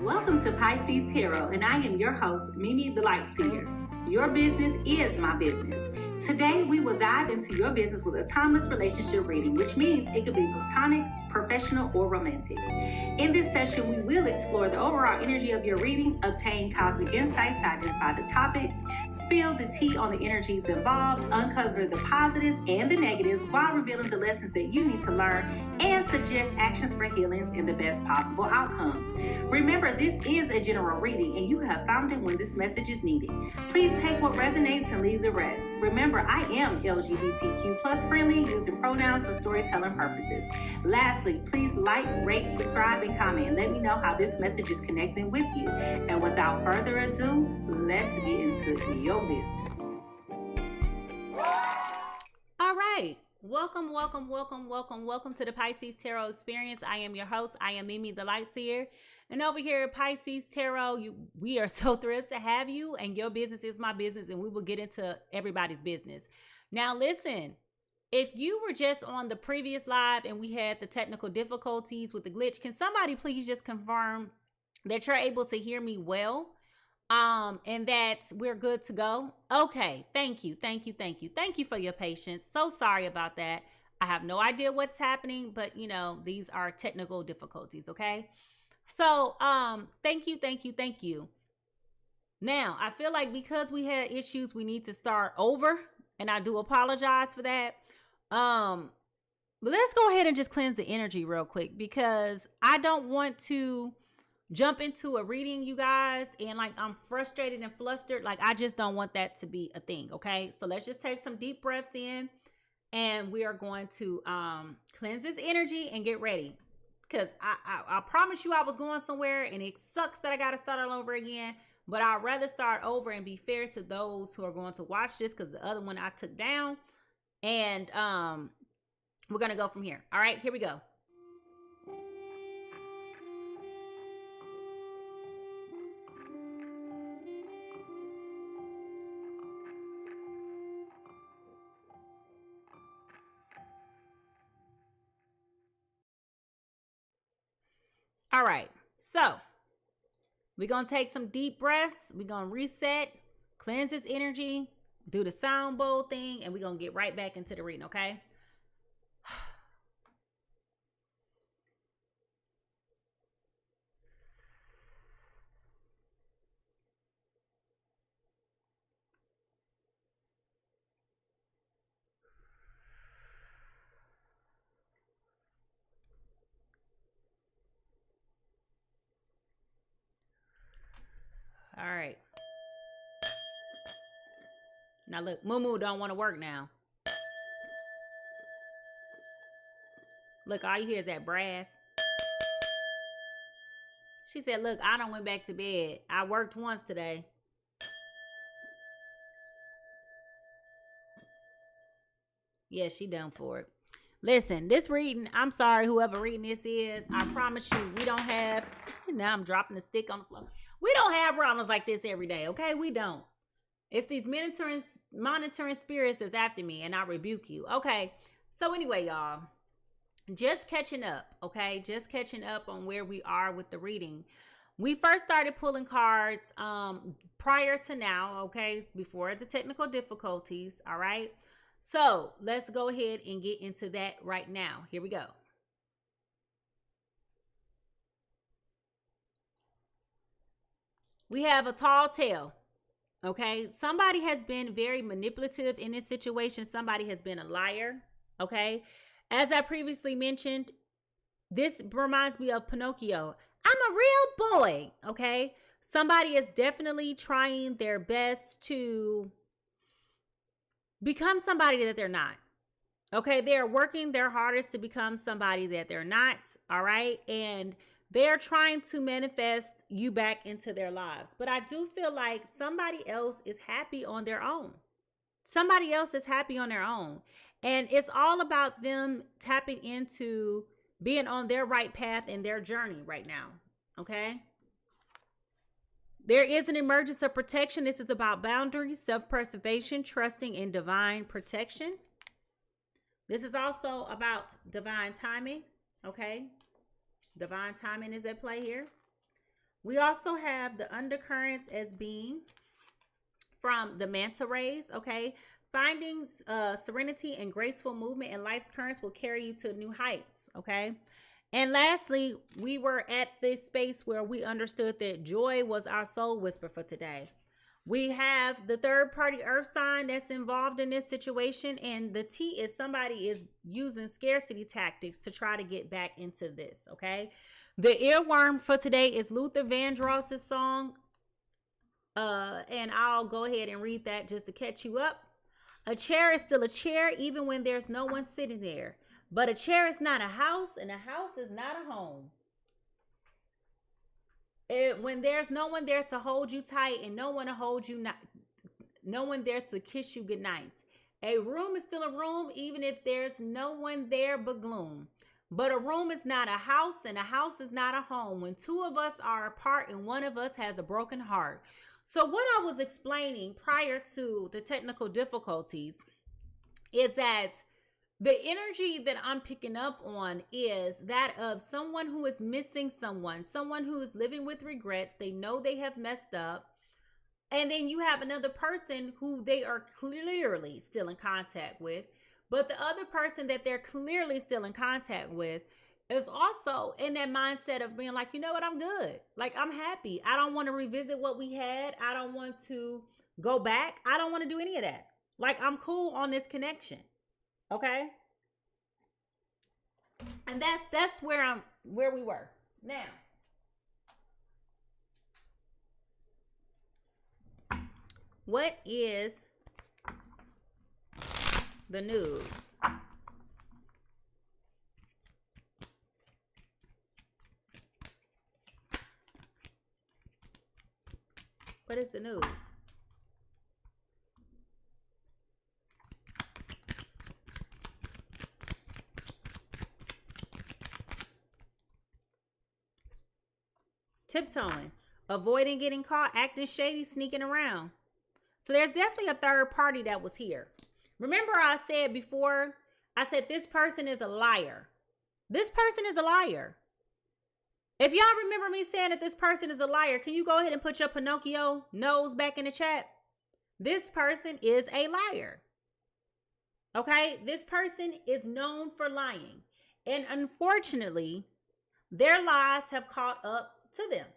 Welcome to Pisces Tarot, and I am your host, Mimi Lightseer. Your business is my business. Today, we will dive into your business with a timeless relationship reading, which means it could be platonic, professional, or romantic. In this session, we will explore the overall energy of your reading, obtain cosmic insights to identify the topics, spill the tea on the energies involved, uncover the positives and the negatives while revealing the lessons that you need to learn, and suggest actions for healings and the best possible outcomes. Remember, this is a general reading, and you have found it when this message is needed. Please take what resonates and leave the rest. Remember, I am LGBTQ plus friendly, using pronouns for storytelling purposes. Lastly, please like, rate, subscribe, and comment. Let me know how this message is connecting with you. And without further ado, let's get into your business. All right. Welcome to the Pisces Tarot Experience. I am your host. I am Mimi the Lightseer. And over here at Pisces Tarot, we are so thrilled to have you, and your business is my business, and we will get into everybody's business. Now, listen, if you were just on the previous live and we had the technical difficulties with the glitch, can somebody please just confirm that you're able to hear me well, and that we're good to go? Okay, thank you for your patience. So sorry about that. I have no idea what's happening, but these are technical difficulties. Okay, so thank you. Now I feel like because we had issues, we need to start over, and I do apologize for that. But let's go ahead and just cleanse the energy real quick, because I don't want to jump into a reading, you guys, and I'm frustrated and flustered. I just don't want that to be a thing. Okay, so let's just take some deep breaths in, and we are going to cleanse this energy and get ready, because I promise you I was going somewhere, and it sucks that I got to start all over again, but I'd rather start over and be fair to those who are going to watch this, because the other one I took down, and we're gonna go from here. All right, here we go. All right, so we're going to take some deep breaths. We're going to reset, cleanse this energy, do the sound bowl thing, and we're going to get right back into the reading, okay? All right. Now look, Moo don't want to work now. Look, all you hear is that brass. She said, look, I done went back to bed. I worked once today. Yeah, she done for it. Listen, this reading, I'm sorry, whoever reading this is, I promise you, we don't have, now I'm dropping the stick on the floor. We don't have problems like this every day, okay? We don't. It's these monitoring spirits that's after me, and I rebuke you. Okay, so anyway, y'all, just catching up, okay? Just catching up on where we are with the reading. We first started pulling cards prior to now, okay? Before the technical difficulties, all right? So let's go ahead and get into that right now. Here we go. We have a tall tale, okay? Somebody has been very manipulative in this situation. Somebody has been a liar, okay? As I previously mentioned, this reminds me of Pinocchio. I'm a real boy, okay? Somebody is definitely trying their best to become somebody that they're not, okay? They're working their hardest to become somebody that they're not, all right? And they're trying to manifest you back into their lives. But I do feel like somebody else is happy on their own. Somebody else is happy on their own. And it's all about them tapping into being on their right path in their journey right now, okay? There is an emergence of protection. This is about boundaries, self-preservation, trusting in divine protection. This is also about divine timing, okay? Divine timing is at play here. We also have the undercurrents as being from the manta rays, okay? Finding serenity and graceful movement in life's currents will carry you to new heights, okay? And lastly, we were at this space where we understood that joy was our soul whisper for today. We have the third party earth sign that's involved in this situation. And the T is somebody is using scarcity tactics to try to get back into this, okay? The earworm for today is Luther Vandross's song. And I'll go ahead and read that just to catch you up. A chair is still a chair even when there's no one sitting there. But a chair is not a house, and a house is not a home. When there's no one there to hold you tight and no one to hold you, no one there to kiss you goodnight. A room is still a room even if there's no one there but gloom. But a room is not a house, and a house is not a home when two of us are apart and one of us has a broken heart. So what I was explaining prior to the technical difficulties is that the energy that I'm picking up on is that of someone who is missing someone who is living with regrets. They know they have messed up. And then you have another person who they are clearly still in contact with. But the other person that they're clearly still in contact with is also in that mindset of being like, you know what, I'm good. Like, I'm happy. I don't want to revisit what we had. I don't want to go back. I don't want to do any of that. Like, I'm cool on this connection. Okay. And that's where we were. Now, what is the news? What is the news? Tiptoeing, avoiding getting caught, acting shady, sneaking around. So there's definitely a third party that was here. Remember I said before, I said this person is a liar. This person is a liar. If y'all remember me saying that this person is a liar, can you go ahead and put your Pinocchio nose back in the chat? This person is a liar. Okay? This person is known for lying. And unfortunately, their lies have caught up to them.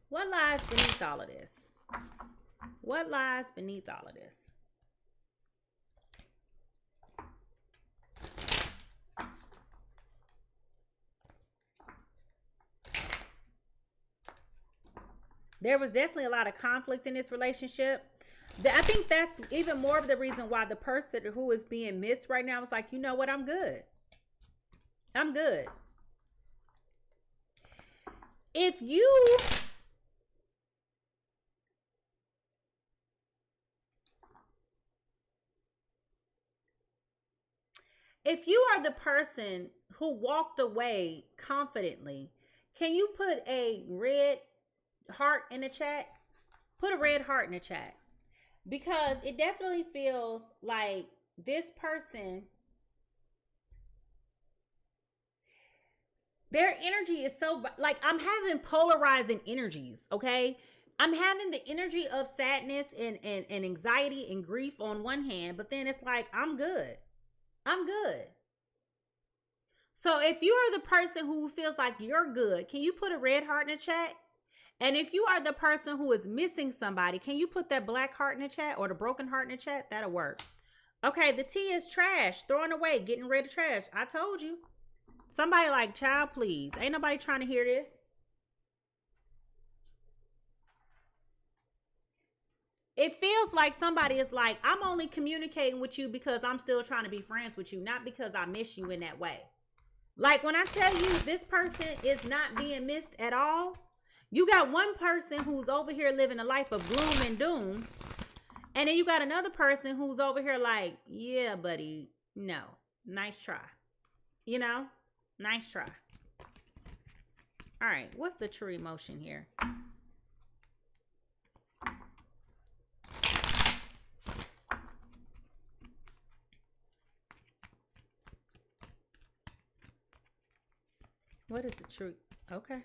What lies beneath all of this? What lies beneath all of this? There was definitely a lot of conflict in this relationship. I think that's even more of the reason why the person who is being missed right now is like, you know what, I'm good. I'm good. If you are the person who walked away confidently, can you put a red heart in the chat? Put a red heart in the chat. Because it definitely feels like this person, their energy is so, like, I'm having polarizing energies, okay? I'm having the energy of sadness and anxiety and grief on one hand, but then it's like, I'm good. I'm good. So if you are the person who feels like you're good, can you put a red heart in the chat? And if you are the person who is missing somebody, can you put that black heart in the chat or the broken heart in the chat? That'll work. Okay, the T is trash, throwing away, getting rid of trash. I told you. Somebody like, child, please. Ain't nobody trying to hear this. It feels like somebody is like, I'm only communicating with you because I'm still trying to be friends with you, not because I miss you in that way. Like when I tell you this person is not being missed at all, you got one person who's over here living a life of gloom and doom. And then you got another person who's over here like, yeah, buddy, no, nice try. You know, nice try. All right, what's the true emotion here? What is the truth? Okay.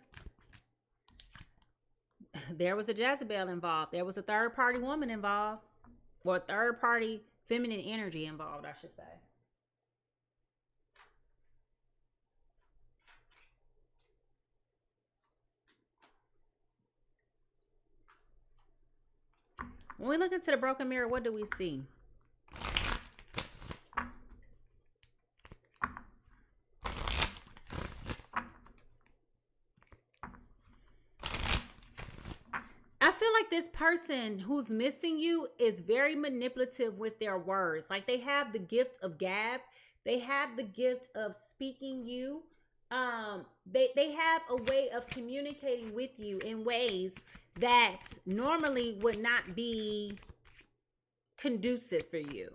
There was a Jezebel involved. There was a third party woman involved. Or a third party feminine energy involved, I should say. When we look into the broken mirror, what do we see? I feel like this person who's missing you is very manipulative with their words. Like they have the gift of gab. They have the gift of speaking you. They have a way of communicating with you in ways that normally would not be conducive for you.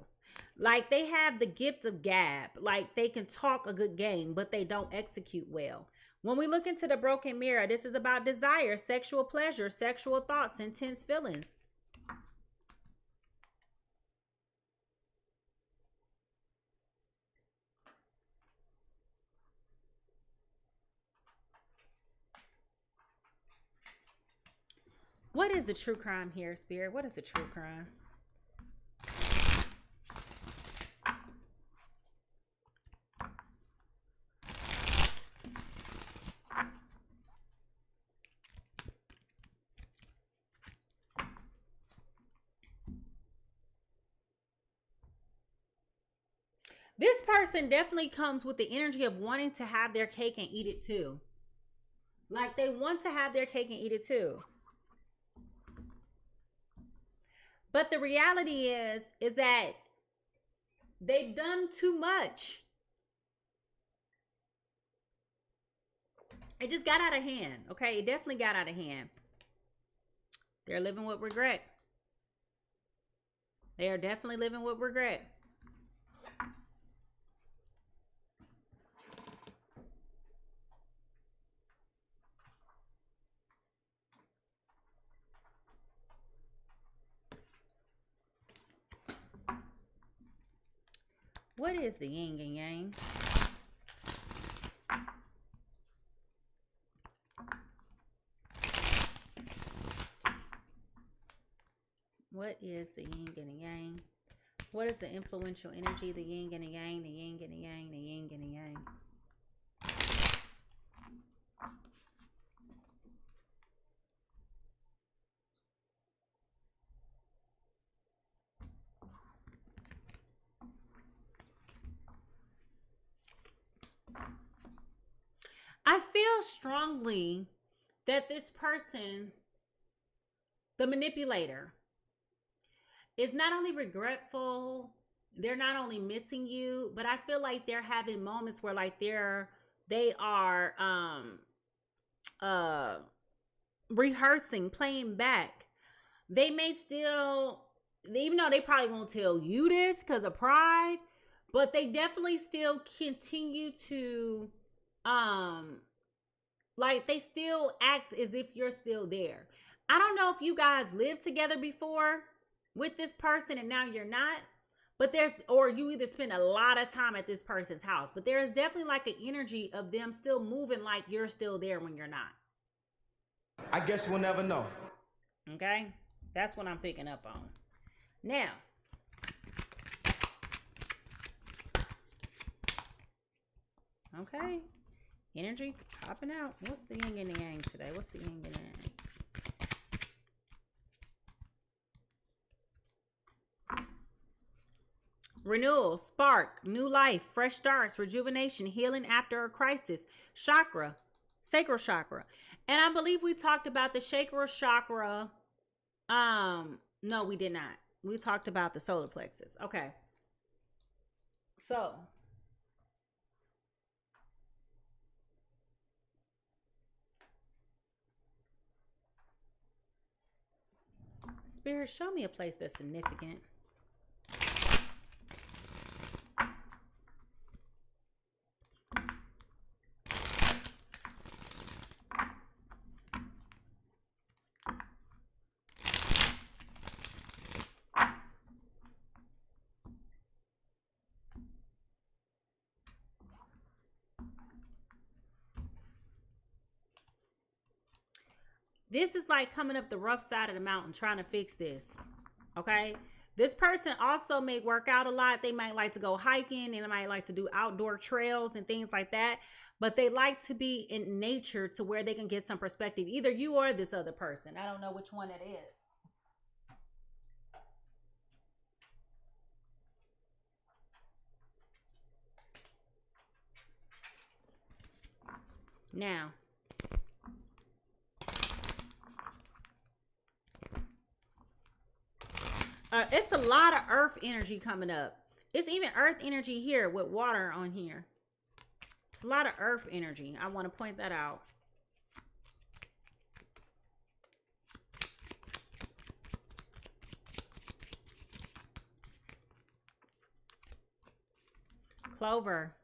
Like they have the gift of gab. Like they can talk a good game, but they don't execute well. When we look into the broken mirror, this is about desire, sexual pleasure, sexual thoughts, intense feelings. What is the true crime here, Spirit? What is the true crime? This person definitely comes with the energy of wanting to have their cake and eat it too. Like they want to have their cake and eat it too. But the reality is that they've done too much. It just got out of hand. Okay, it definitely got out of hand. They're living with regret. They are definitely living with regret. What is the yin and yang? What is the yin and the yang? What is the influential energy? The yin and the yang, the yin and the yang, the yin and the yang. I feel strongly that this person, the manipulator, is not only regretful, they're not only missing you, but I feel like they're having moments where like they are rehearsing, playing back. They may still, even though they probably won't tell you this because of pride, but they definitely still continue to like they still act as if you're still there. I don't know if you guys lived together before with this person and now you're not, but or you either spend a lot of time at this person's house, but there is definitely like an energy of them still moving like you're still there when you're not. I guess we'll never know. Okay, that's what I'm picking up on. Now, okay, energy popping out. What's the yin and the yang today? What's the yin and the yang? Renewal, spark, new life, fresh starts, rejuvenation, healing after a crisis, chakra, sacral chakra. And I believe we talked about the sacral chakra. No, we did not. We talked about the solar plexus. Okay. So, Spirit, show me a place that's significant. This is like coming up the rough side of the mountain trying to fix this. Okay. This person also may work out a lot. They might like to go hiking, and they might like to do outdoor trails and things like that. But they like to be in nature to where they can get some perspective. Either you or this other person. I don't know which one it is. Now, it's a lot of earth energy coming up. It's even earth energy here with water on here. It's a lot of earth energy. I want to point that out. Clover.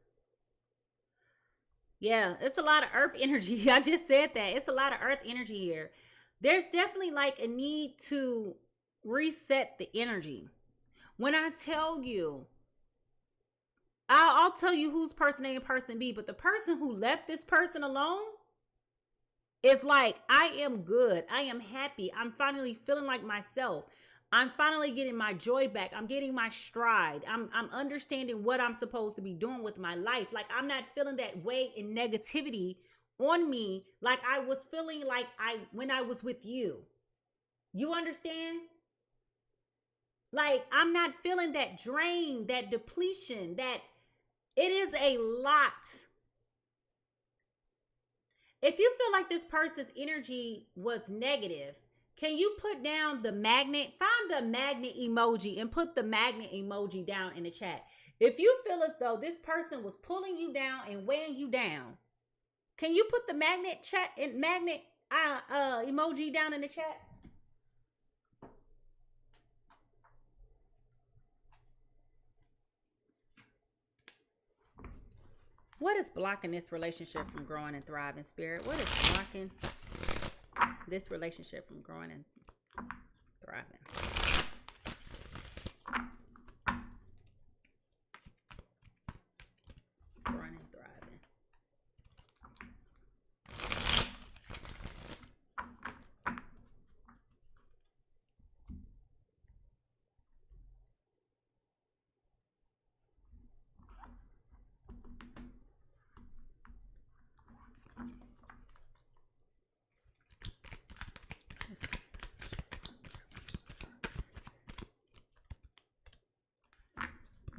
Yeah, it's a lot of earth energy. I just said that. It's a lot of earth energy here. There's definitely like a need to reset the energy. When I tell you, I'll tell you who's person A and person B, but the person who left this person alone is like, I am good. I am happy. I'm finally feeling like myself. I'm finally getting my joy back. I'm getting my stride. I'm understanding what I'm supposed to be doing with my life. Like, I'm not feeling that weight and negativity on me like I was feeling like when I was with you. You understand? Like, I'm not feeling that drain, that depletion, that it is a lot. If you feel like this person's energy was negative, can you put down the magnet? Find the magnet emoji and put the magnet emoji down in the chat. If you feel as though this person was pulling you down and weighing you down, can you put the magnet chat and magnet emoji down in the chat? What is blocking this relationship from growing and thriving, Spirit? What is blocking this relationship from growing and thriving? Growing and thriving.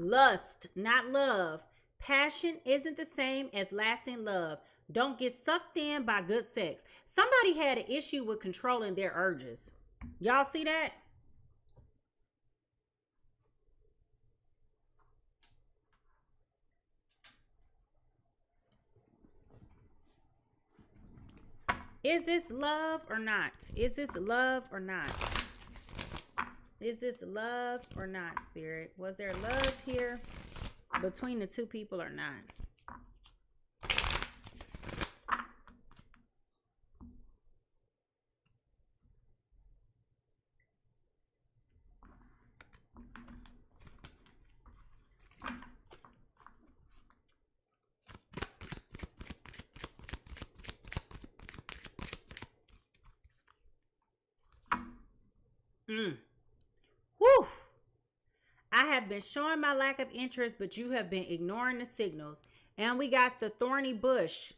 Lust, not love. Passion isn't the same as lasting love. Don't get sucked in by good sex. Somebody had an issue with controlling their urges. Y'all see that? Is this love or not? Is this love or not? Is this love or not, Spirit? Was there love here between the two people or not? Whew. I have been showing my lack of interest, but you have been ignoring the signals. And we got the thorny bush,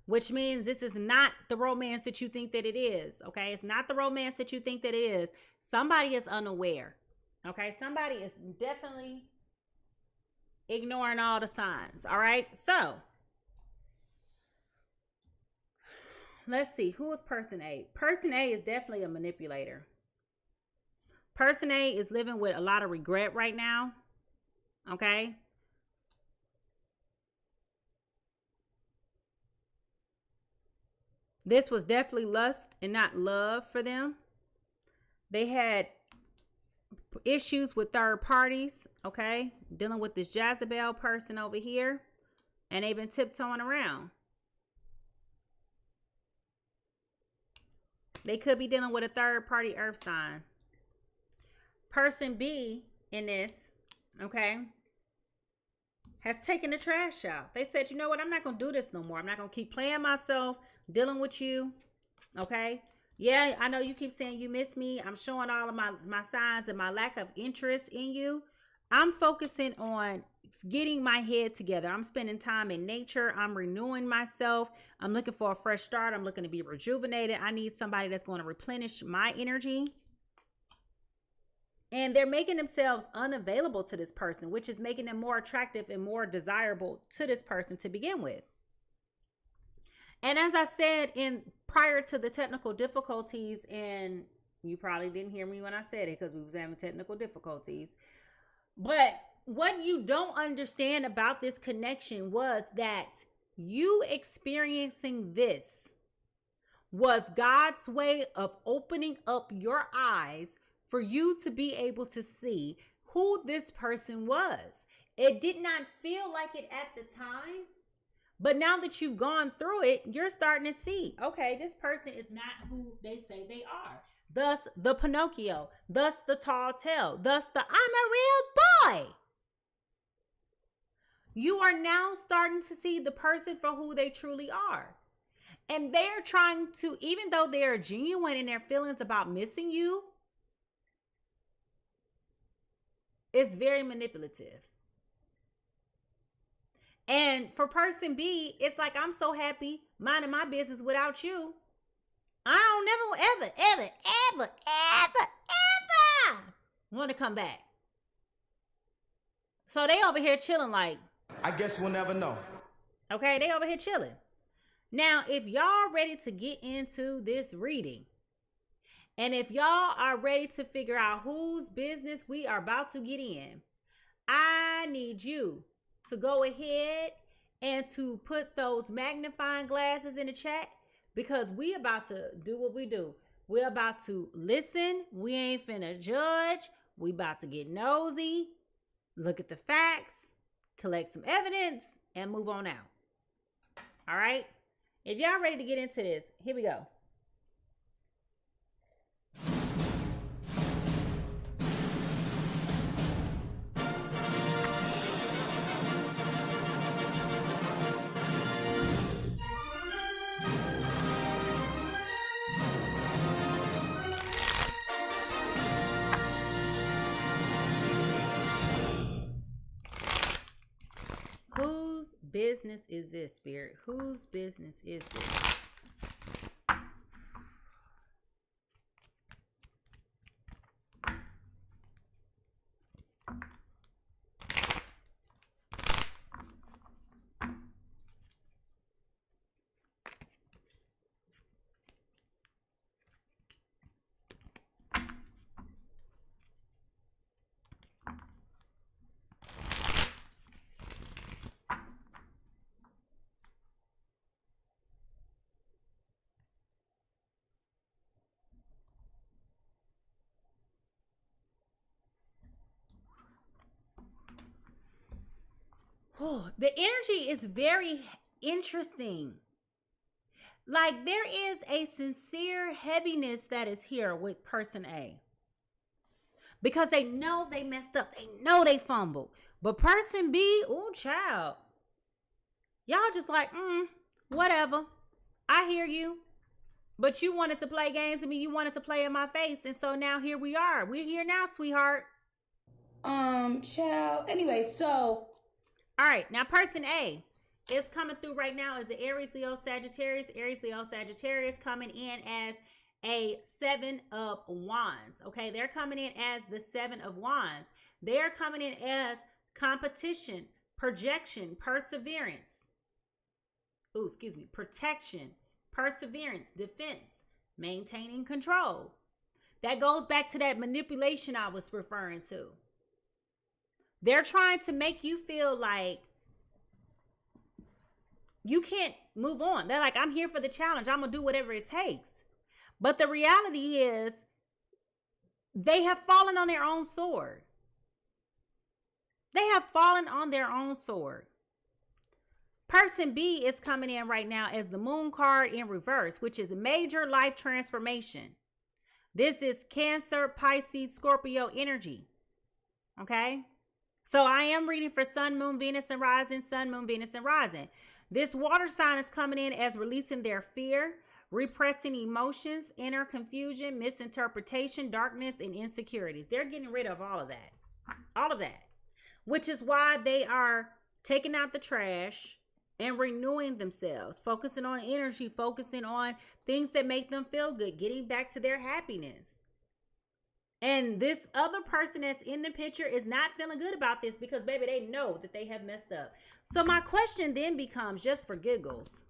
which means this is not the romance that you think that it is. Okay. It's not the romance that you think that it is. Somebody is unaware. Okay. Somebody is definitely ignoring all the signs. All right. So let's see. Who is person A? Person A is definitely a manipulator. Person A is living with a lot of regret right now. Okay. This was definitely lust and not love for them. They had issues with third parties. Okay. Dealing with this Jezebel person over here. And they've been tiptoeing around. They could be dealing with a third party earth sign. Person B in this, okay, has taken the trash out. They said, you know what? I'm not going to do this no more. I'm not going to keep playing myself, dealing with you, okay? Yeah, I know you keep saying you miss me. I'm showing all of my signs and my lack of interest in you. I'm focusing on getting my head together. I'm spending time in nature. I'm renewing myself. I'm looking for a fresh start. I'm looking to be rejuvenated. I need somebody that's going to replenish my energy. And they're making themselves unavailable to this person, which is making them more attractive and more desirable to this person to begin with. And as I said in prior to the technical difficulties, and you probably didn't hear me when I said it because we was having technical difficulties, but what you don't understand about this connection was that you experiencing this was God's way of opening up your eyes for you to be able to see who this person was. It did not feel like it at the time, but now that you've gone through it, you're starting to see, okay, this person is not who they say they are. Thus the Pinocchio, thus the tall tale, thus the I'm a real boy. You are now starting to see the person for who they truly are. And they're trying to, even though they're genuine in their feelings about missing you, it's very manipulative. And for person B, it's like, I'm so happy minding my business without you. I don't never, ever want to come back. So they over here chilling like, I guess we'll never know. Okay, they over here chilling. Now, if y'all ready to get into this reading, and if y'all are ready to figure out whose business we are about to get in, I need you to go ahead and to put those magnifying glasses in the chat, because we about to do what we do. We're about to listen. We ain't finna judge. We about to get nosy, look at the facts, collect some evidence, and move on out. All right? If y'all ready to get into this, here we go. Whose business is this, Spirit? Whose business is this? The energy is very interesting. Like, there is a sincere heaviness that is here with person A, because they know they messed up. They know they fumbled. But person B, oh child, y'all just like, whatever. I hear you. But you wanted to play games with me. You wanted to play in my face. And so now here we are. We're here now, sweetheart. Child. Anyway, so. All right. Now, person A is coming through right now as the Aries, Leo, Sagittarius. Aries, Leo, Sagittarius coming in as a 7 of Wands. Okay. They're coming in as the 7 of Wands. They're coming in as competition, projection, perseverance. Protection, perseverance, defense, maintaining control. That goes back to that manipulation I was referring to. They're trying to make you feel like you can't move on. They're like, I'm here for the challenge. I'm going to do whatever it takes. But the reality is they have fallen on their own sword. They have fallen on their own sword. Person B is coming in right now as the Moon card in reverse, which is a major life transformation. This is Cancer, Pisces, Scorpio energy. Okay? So I am reading for Sun, Moon, Venus, and Rising, Sun, Moon, Venus, and Rising. This water sign is coming in as releasing their fear, repressing emotions, inner confusion, misinterpretation, darkness, and insecurities. They're getting rid of all of that. All of that. Which is why they are taking out the trash and renewing themselves, focusing on energy, focusing on things that make them feel good, getting back to their happiness. And this other person that's in the picture is not feeling good about this because, baby, they know that they have messed up. So my question then becomes, just for giggles,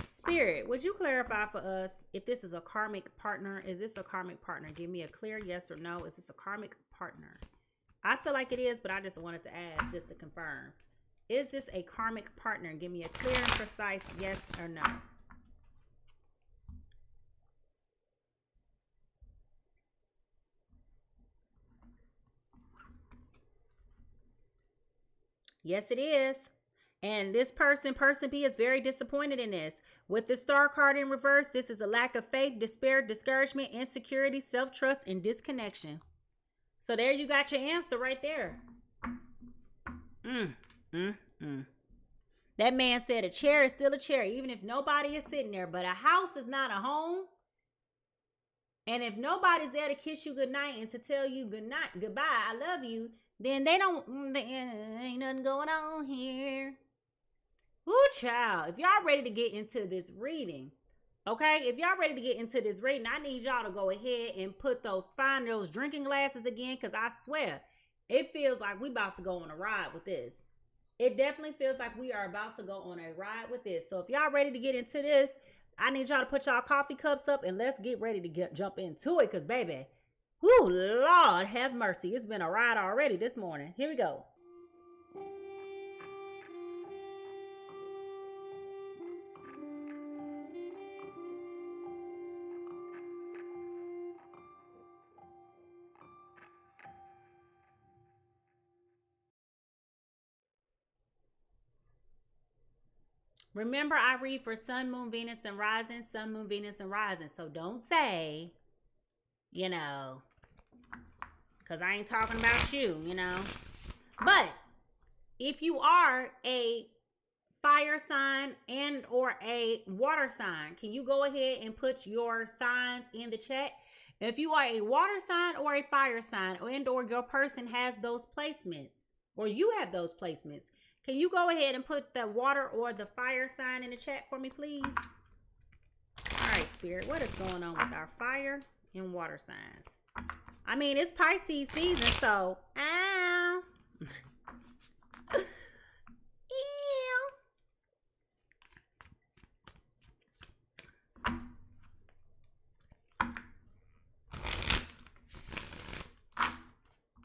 Spirit, would you clarify for us if this is a karmic partner? Is this a karmic partner? Give me a clear yes or no. Is this a karmic partner? I feel like it is, but I just wanted to ask just to confirm. Is this a karmic partner? Give me a clear and precise yes or no. Yes, it is. And this person B, is very disappointed in this. With the star card in reverse, this is a lack of faith, despair, discouragement, insecurity, self-trust, and disconnection. So there you got your answer right there. That man said a chair is still a chair, even if nobody is sitting there. But a house is not a home. And if nobody's there to kiss you goodnight and to tell you goodbye, I love you, then there ain't nothing going on here. Woo, child. If y'all ready to get into this reading, okay? If y'all ready to get into this reading, I need y'all to go ahead and find those drinking glasses again, because I swear, it feels like we about to go on a ride with this. It definitely feels like we are about to go on a ride with this. So if y'all ready to get into this, I need y'all to put y'all coffee cups up and let's get ready to jump into it, because, baby, whoo, Lord have mercy. It's been a ride already this morning. Here we go. Remember, I read for Sun, Moon, Venus, and Rising. Sun, Moon, Venus, and Rising. So don't say, because I ain't talking about you, But if you are a fire sign and or a water sign, can you go ahead and put your signs in the chat? If you are a water sign or a fire sign, and or your person has those placements, or you have those placements, can you go ahead and put the water or the fire sign in the chat for me, please? All right, Spirit, what is going on with our fire and water signs? I mean, it's Pisces season, so, ow. Ew.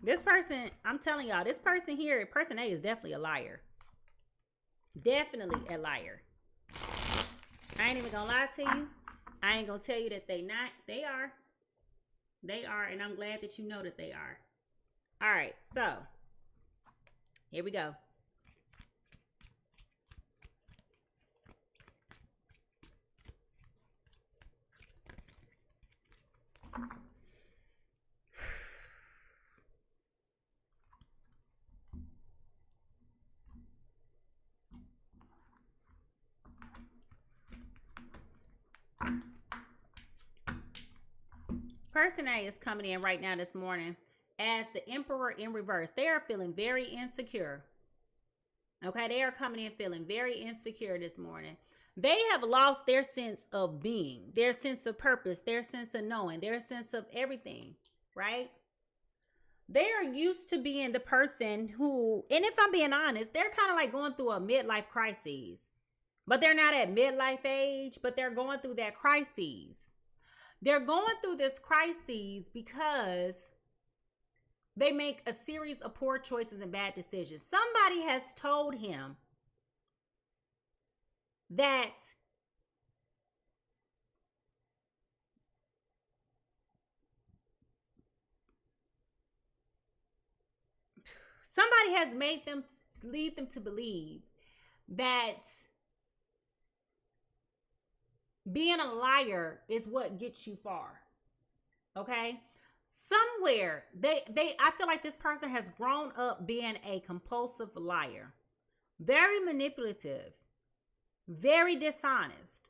This person, I'm telling y'all, this person here, person A, is definitely a liar. Definitely a liar. I ain't even gonna lie to you. I ain't gonna tell you that they not. They are. They are, and I'm glad that you know that they are. All right, so here we go. Person A is coming in right now this morning as the Emperor in reverse. They are feeling very insecure. Okay, they are coming in feeling very insecure this morning. They have lost their sense of being, their sense of purpose, their sense of knowing, their sense of everything, right? They are used to being the person who, and if I'm being honest, they're kind of like going through a midlife crisis. But they're not at midlife age, but they're going through that crisis. They're going through this crisis because they make a series of poor choices and bad decisions. Somebody has told him that somebody has made them lead them to believe that being a liar is what gets you far. Okay? Somewhere I feel like this person has grown up being a compulsive liar. Very manipulative. very dishonest.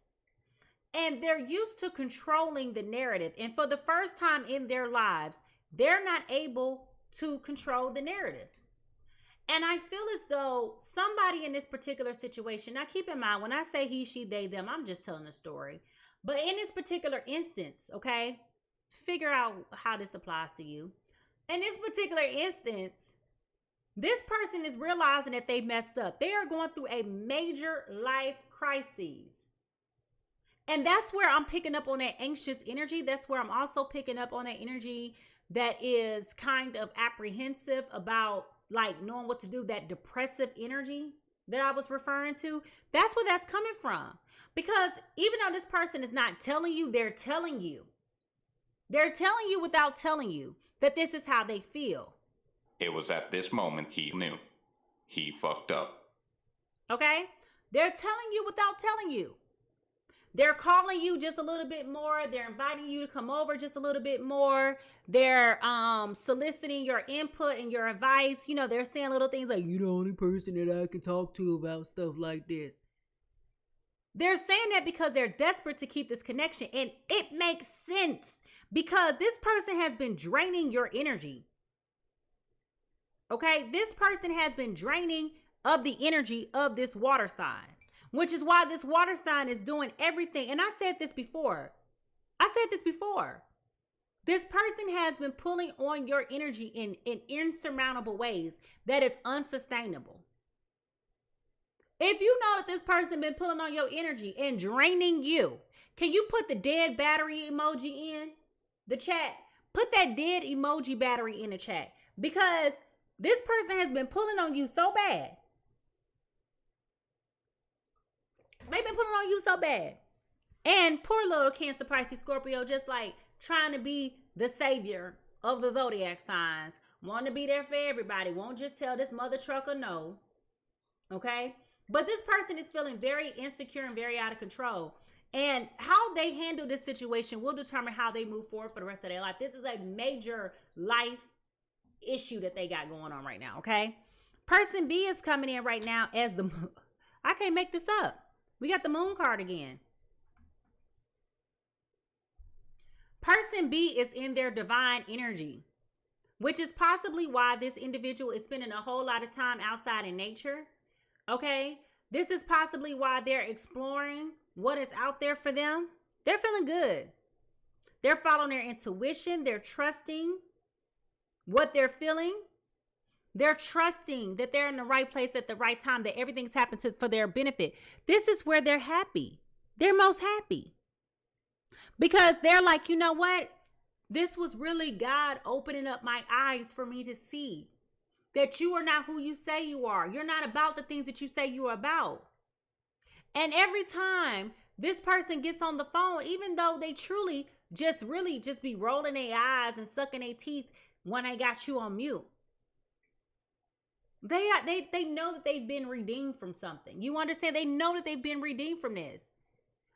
And they're used to controlling the narrative. And for the first time in their lives, they're not able to control the narrative. And I feel as though somebody in this particular situation, now keep in mind, when I say he, she, they, them, I'm just telling a story. But in this particular instance, okay, figure out how this applies to you. In this particular instance, this person is realizing that they messed up. They are going through a major life crisis. And that's where I'm picking up on that anxious energy. That's where I'm also picking up on that energy that is kind of apprehensive about like knowing what to do, that depressive energy that I was referring to. That's where that's coming from. Because even though this person is not telling you, they're telling you. They're telling you without telling you that this is how they feel. It was at this moment he knew. He fucked up. Okay? They're telling you without telling you. They're calling you just a little bit more. They're inviting you to come over just a little bit more. They're soliciting your input and your advice. You know, they're saying little things like, you're the only person that I can talk to about stuff like this. They're saying that because they're desperate to keep this connection. And it makes sense because this person has been draining your energy. Okay? This person has been draining of the energy of this water sign. Which is why this water sign is doing everything. And I said this before. This person has been pulling on your energy in insurmountable ways that is unsustainable. If you know that this person been pulling on your energy and draining you, can you put the dead battery emoji in the chat? Put that dead emoji battery in the chat. Because this person has been pulling on you so bad. They've been putting on you so bad. And poor little Cancer, Pisces, Scorpio, just like trying to be the savior of the zodiac signs. Want to be there for everybody. Won't just tell this mother trucker no. Okay? But this person is feeling very insecure and very out of control. And how they handle this situation will determine how they move forward for the rest of their life. This is a major life issue that they got going on right now. Okay? Person B is coming in right now as the... I can't make this up. We got the moon card again. Person B is in their divine energy, which is possibly why this individual is spending a whole lot of time outside in nature. Okay? This is possibly why they're exploring what is out there for them. They're feeling good. They're following their intuition. They're trusting what they're feeling. They're trusting that they're in the right place at the right time, that everything's happened for their benefit. This is where they're happy. They're most happy. Because they're like, you know what? This was really God opening up my eyes for me to see that you are not who you say you are. You're not about the things that you say you are about. And every time this person gets on the phone, even though they truly just really just be rolling their eyes and sucking their teeth when they got you on mute. They know that they've been redeemed from something. You understand? They know that they've been redeemed from this.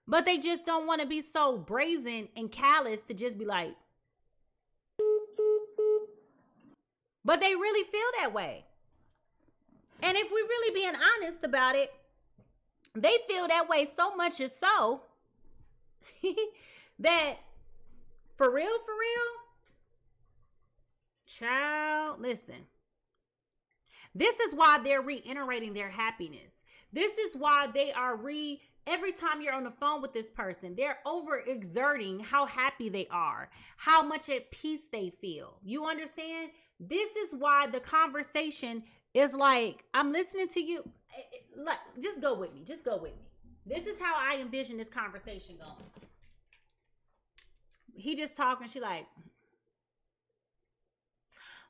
But they just don't want to be so brazen and callous to just be like. But they really feel that way. And if we're really being honest about it, they feel that way so much is so that for real, child, listen. This is why they're reiterating their happiness. This is why they are every time you're on the phone with this person, they're overexerting how happy they are, how much at peace they feel. You understand? This is why the conversation is like, I'm listening to you. Just go with me. Just go with me. This is how I envision this conversation going. He just talking. She like,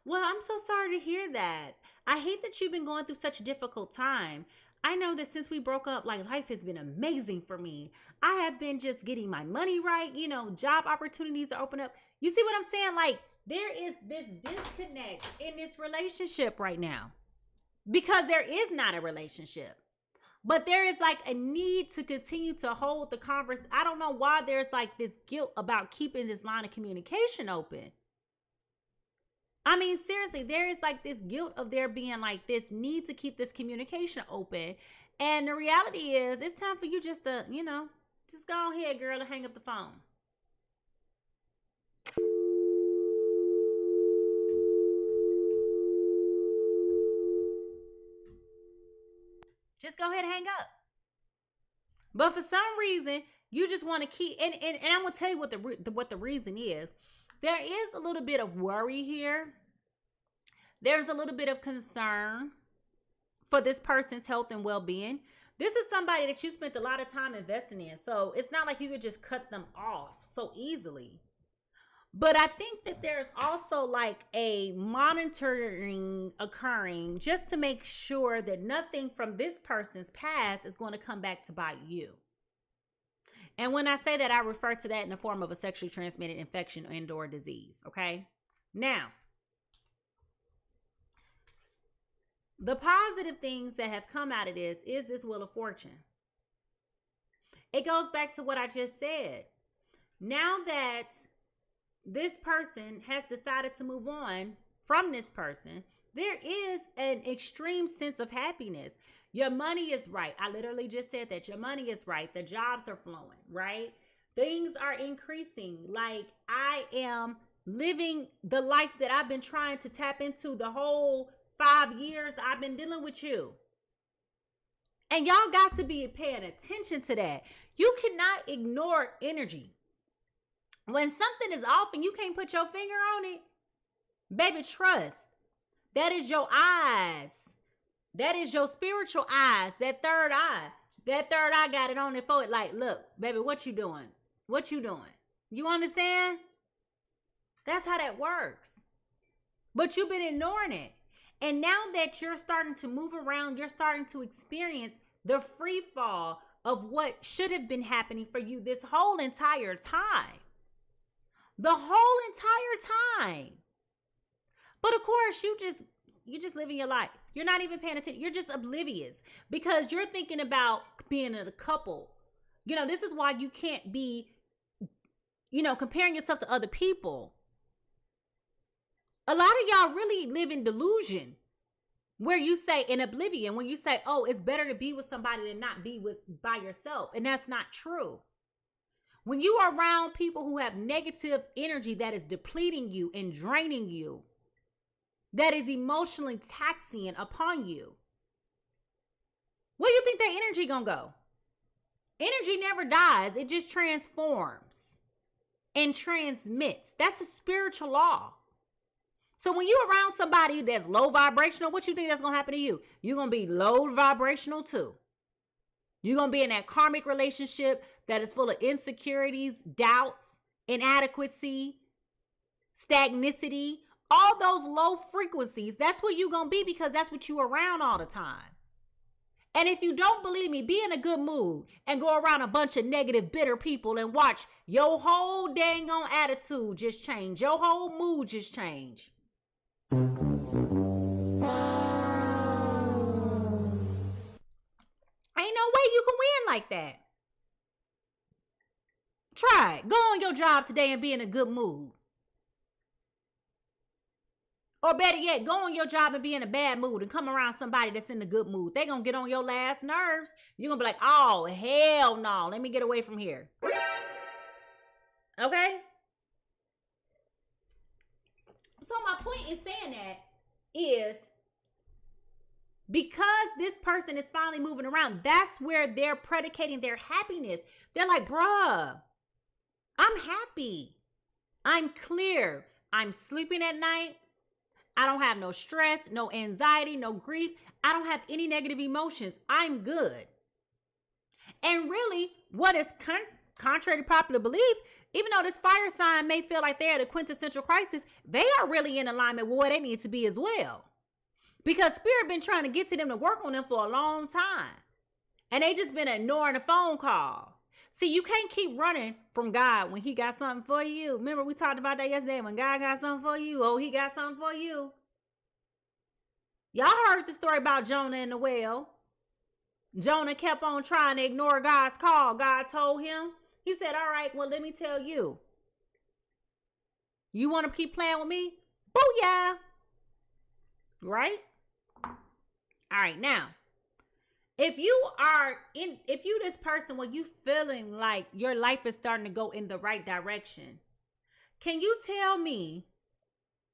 well, I'm so sorry to hear that. I hate that you've been going through such a difficult time. I know that since we broke up, like life has been amazing for me. I have been just getting my money right. You know, job opportunities are open up. You see what I'm saying? Like there is this disconnect in this relationship right now because there is not a relationship, but there is like a need to continue to hold the conversation. I don't know why there's like this guilt about keeping this line of communication open. I mean, seriously, there is like this guilt of there being like this need to keep this communication open. And the reality is, it's time for you just to, just go ahead, girl, and hang up the phone. Just go ahead and hang up. But for some reason, you just want to keep, and I'm going to tell you what the reason is. There is a little bit of worry here. There's a little bit of concern for this person's health and well-being. This is somebody that you spent a lot of time investing in. So it's not like you could just cut them off so easily. But I think that there's also like a monitoring occurring just to make sure that nothing from this person's past is going to come back to bite you. And when I say that, I refer to that in the form of a sexually transmitted infection and or disease. Okay. Now, the positive things that have come out of this is this Wheel of Fortune. It goes back to what I just said. Now that this person has decided to move on from this person, there is an extreme sense of happiness. Your money is right. I literally just said that. Your money is right. The jobs are flowing, right? Things are increasing. Like, I am living the life that I've been trying to tap into the whole 5 years I've been dealing with you. And y'all got to be paying attention to that. You cannot ignore energy. When something is off and you can't put your finger on it, baby, trust. That is your eyes. That is your spiritual eyes. That third eye. That third eye got it on it for it. Like, look, baby, what you doing? What you doing? You understand? That's how that works. But you've been ignoring it. And now that you're starting to move around, you're starting to experience the free fall of what should have been happening for you this whole entire time. The whole entire time. But of course, you just living your life. You're not even paying attention. You're just oblivious because you're thinking about being in a couple. This is why you can't be, comparing yourself to other people. A lot of y'all really live in delusion where you say in oblivion, when you say, oh, it's better to be with somebody than not be by yourself. And that's not true. When you are around people who have negative energy that is depleting you and draining you, that is emotionally taxing upon you, where do you think that energy gonna go? Energy never dies. It just transforms and transmits. That's a spiritual law. So when you're around somebody that's low vibrational, what you think that's gonna happen to you? You're gonna be low vibrational too. You're going to be in that karmic relationship that is full of insecurities, doubts, inadequacy, stagnicity, all those low frequencies. That's where you're going to be because that's what you're around all the time. And if you don't believe me, be in a good mood and go around a bunch of negative, bitter people and watch your whole dang on attitude just change. Your whole mood just change. Ain't no way you can win like that. Try it. Go on your job today and be in a good mood. Or better yet, go on your job and be in a bad mood and come around somebody that's in a good mood. They're going to get on your last nerves. You're going to be like, oh, hell no. Let me get away from here. Okay? So my point in saying that is, because this person is finally moving around, that's where they're predicating their happiness. They're like, bruh, I'm happy. I'm clear. I'm sleeping at night. I don't have no stress, no anxiety, no grief. I don't have any negative emotions. I'm good. And really, what is contrary to popular belief, even though this fire sign may feel like they're at a quintessential crisis, they are really in alignment with where they need to be as well. Because Spirit been trying to get to them to work on them for a long time. And they just been ignoring a phone call. See, you can't keep running from God when he got something for you. Remember, we talked about that yesterday. When God got something for you, oh, he got something for you. Y'all heard the story about Jonah and the whale. Jonah kept on trying to ignore God's call. God told him. He said, all right, well, let me tell you. You want to keep playing with me? Booyah. Right? All right, now, If you this person when you feeling like your life is starting to go in the right direction, can you tell me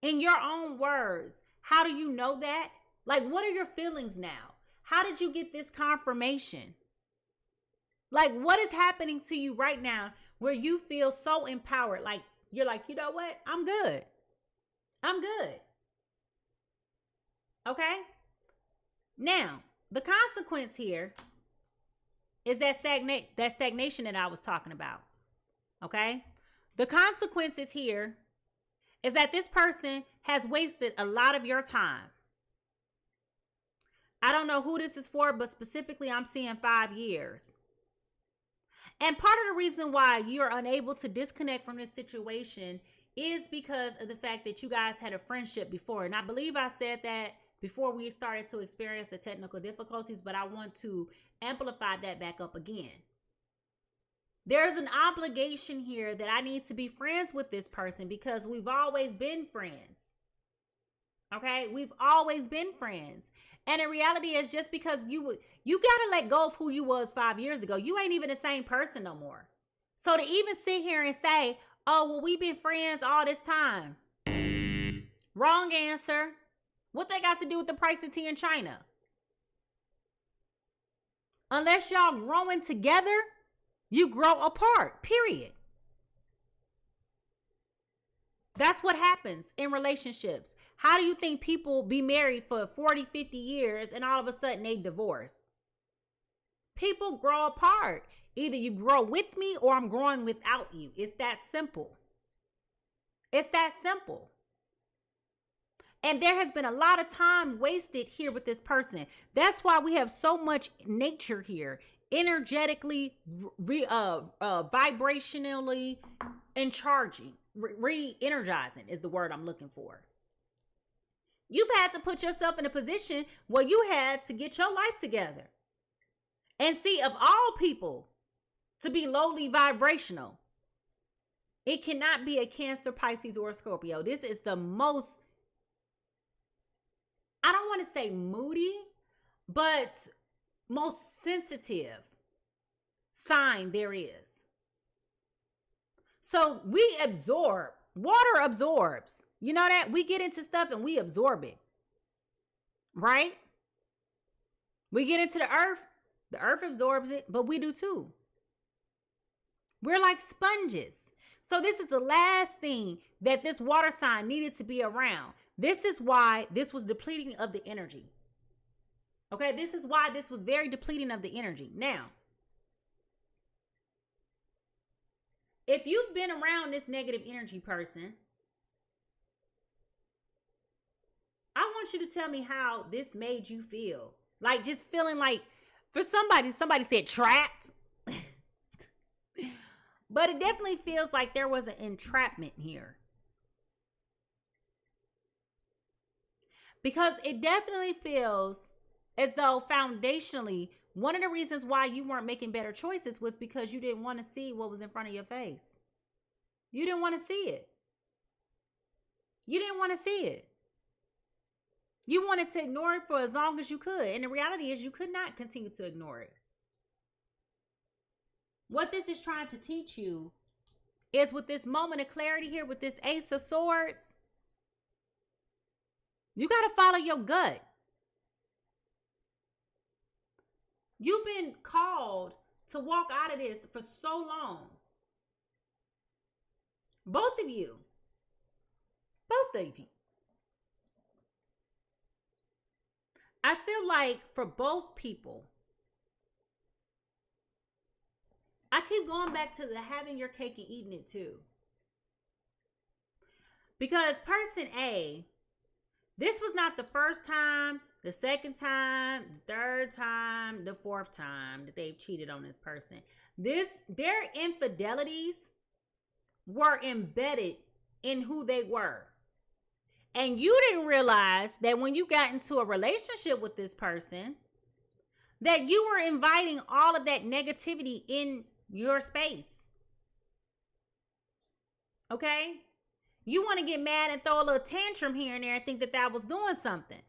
in your own words, how do you know that? Like, what are your feelings now? How did you get this confirmation? Like, what is happening to you right now where you feel so empowered? Like, you're like, you know what? I'm good. I'm good. Okay? Now, the consequence here is that stagnation that I was talking about. Okay? The consequences here is that this person has wasted a lot of your time. I don't know who this is for, but specifically I'm seeing 5 years. And part of the reason why you're unable to disconnect from this situation is because of the fact that you guys had a friendship before. And I believe I said that before we started to experience the technical difficulties, but I want to amplify that back up again. There's an obligation here that I need to be friends with this person because we've always been friends. Okay? We've always been friends. And in reality, it's just because you got to let go of who you was 5 years ago. You ain't even the same person no more. So to even sit here and say, oh, well, we've been friends all this time. Wrong answer. What they got to do with the price of tea in China? Unless y'all growing together, you grow apart, period. That's what happens in relationships. How do you think people be married for 40, 50 years and all of a sudden they divorce? People grow apart. Either you grow with me or I'm growing without you. It's that simple. It's that simple. And there has been a lot of time wasted here with this person. That's why we have so much nature here. Energetically, vibrationally, and charging. Re-energizing is the word I'm looking for. You've had to put yourself in a position where you had to get your life together. And see, of all people to be lowly vibrational, it cannot be a Cancer, Pisces, or a Scorpio. This is the most, I don't want to say moody, but most sensitive sign there is. So we absorb. Water absorbs. You know that? We get into stuff and we absorb it. Right? We get into the earth absorbs it, but we do too. We're like sponges. So this is the last thing that this water sign needed to be around. This is why this was depleting of the energy. Okay, this is why this was very depleting of the energy. Now, if you've been around this negative energy person, I want you to tell me how this made you feel. Like just feeling like, for somebody said trapped. But it definitely feels like there was an entrapment here. Because it definitely feels as though foundationally, one of the reasons why you weren't making better choices was because you didn't want to see what was in front of your face. You didn't want to see it. You didn't want to see it. You wanted to ignore it for as long as you could. And the reality is you could not continue to ignore it. What this is trying to teach you is with this moment of clarity here, with this Ace of Swords, you got to follow your gut. You've been called to walk out of this for so long. Both of you. Both of you. I feel like for both people, I keep going back to the having your cake and eating it too. Because person A, this was not the first time, the second time, the third time, the fourth time that they've cheated on this person. Their infidelities were embedded in who they were. And you didn't realize that when you got into a relationship with this person, that you were inviting all of that negativity in your space. Okay? You want to get mad and throw a little tantrum here and there and think that that was doing something.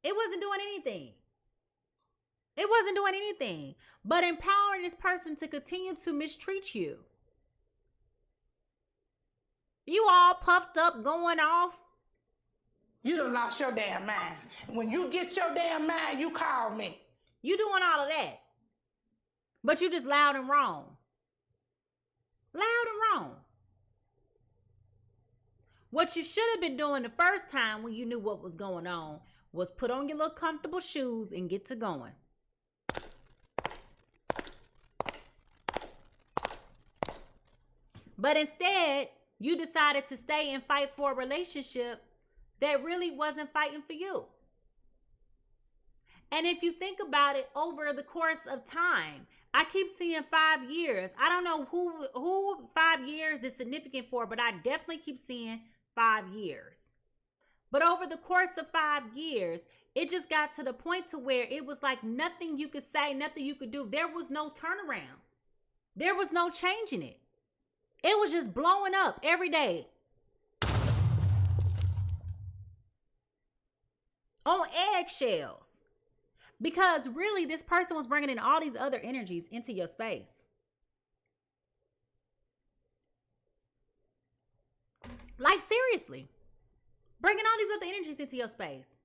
It wasn't doing anything. It wasn't doing anything but empowering this person to continue to mistreat you. You all puffed up, going off. You done lost your damn mind. When you get your damn mind, you call me. You doing all of that. But you just loud and wrong. Loud and wrong. What you should have been doing the first time when you knew what was going on was put on your little comfortable shoes and get to going. But instead, you decided to stay and fight for a relationship that really wasn't fighting for you. And if you think about it over the course of time, I keep seeing 5 years. I don't know who 5 years is significant for, but I definitely keep seeing 5 years. But over the course of 5 years, it just got to the point to where it was like nothing you could say, nothing you could do. There was no turnaround. There was no changing it. It was just blowing up every day. On eggshells. Because really, this person was bringing in all these other energies into your space. Like, seriously. Bringing all these other energies into your space.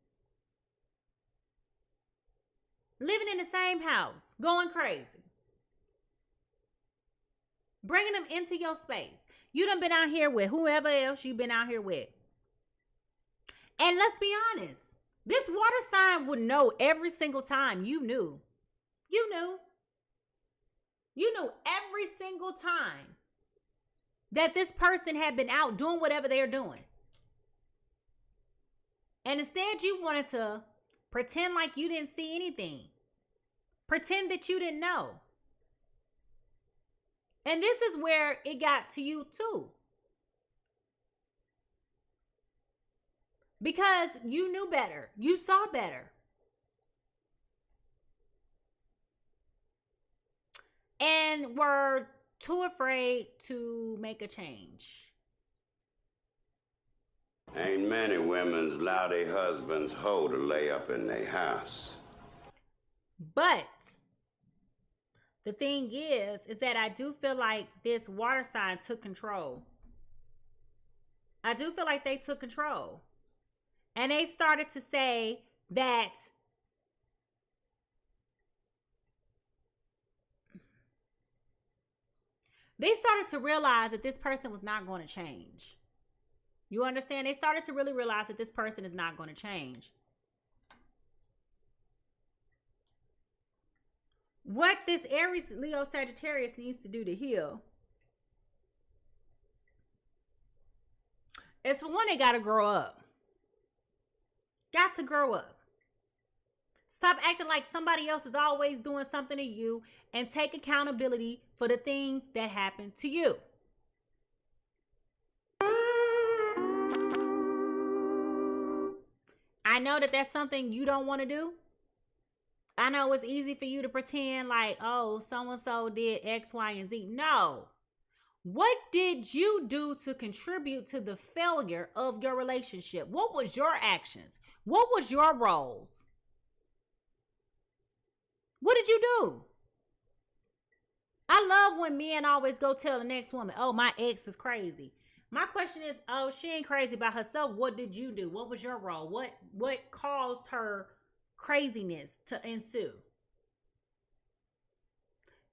Living in the same house. Going crazy. Bringing them into your space. You done been out here with whoever else you've been out here with. And let's be honest. This water sign would know every single time you knew. You knew. You knew every single time that this person had been out doing whatever they're doing. And instead you wanted to pretend like you didn't see anything. Pretend that you didn't know. And this is where it got to you too. Because you knew better. You saw better. And were too afraid to make a change. Ain't many women's allow their husbands hoe to lay up in their house. But the thing is that I do feel like this water sign took control. I do feel like they took control. And they started to say that they started to realize that this person was not going to change. You understand? They started to really realize that this person is not going to change. What this Aries, Leo, Sagittarius needs to do to heal is, for one, they got to grow up. Got to grow up. Stop acting like somebody else is always doing something to you and take accountability for the things that happen to you. I know that that's something you don't want to do. I know it's easy for you to pretend like, oh, so-and-so did X, Y, and Z. No. What did you do to contribute to the failure of your relationship? What was your actions? What was your roles? What did you do? I love when men always go tell the next woman, oh, my ex is crazy. My question is, oh, she ain't crazy by herself. What did you do? What was your role? What caused her craziness to ensue?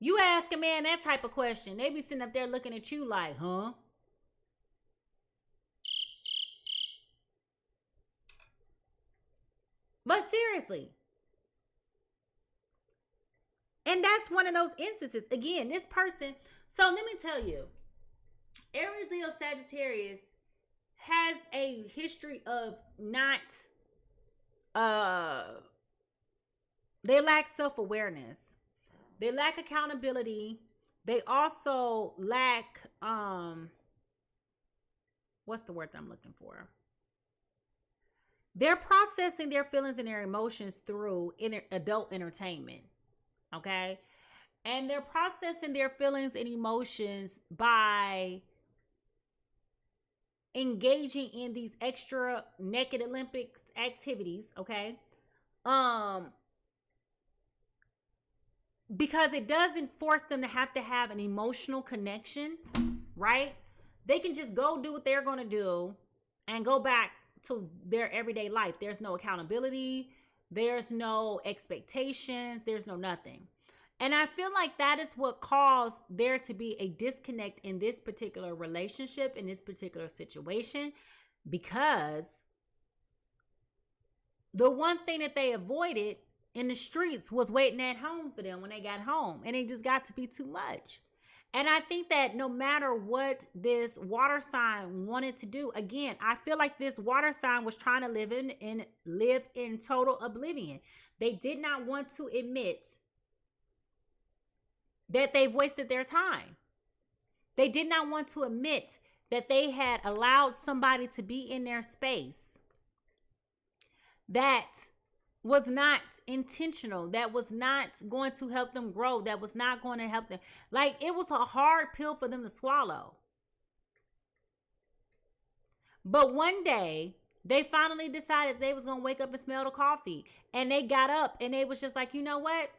You ask a man that type of question, they be sitting up there looking at you like, huh? But seriously. And that's one of those instances. Again, this person, so let me tell you, Aries, Leo, Sagittarius has a history of not, they lack self-awareness. They lack accountability. They also lack, what's the word that I'm looking for? They're processing their feelings and their emotions through adult entertainment. Okay? And they're processing their feelings and emotions by engaging in these extra naked Olympics activities. Okay? because it doesn't force them to have an emotional connection, right? They can just go do what they're going to do and go back to their everyday life. There's no accountability. There's no expectations. There's no nothing. And I feel like that is what caused there to be a disconnect in this particular relationship, in this particular situation, because the one thing that they avoided in the streets was waiting at home for them when they got home. And it just got to be too much. And I think that no matter what this water sign wanted to do, again, I feel like this water sign was trying to live in total oblivion. They did not want to admit that they've wasted their time. They did not want to admit that they had allowed somebody to be in their space that was not intentional, that was not going to help them grow, that was not going to help them. Like, it was a hard pill for them to swallow. But one day, they finally decided they was going to wake up and smell the coffee. And they got up and they was just like, you know what?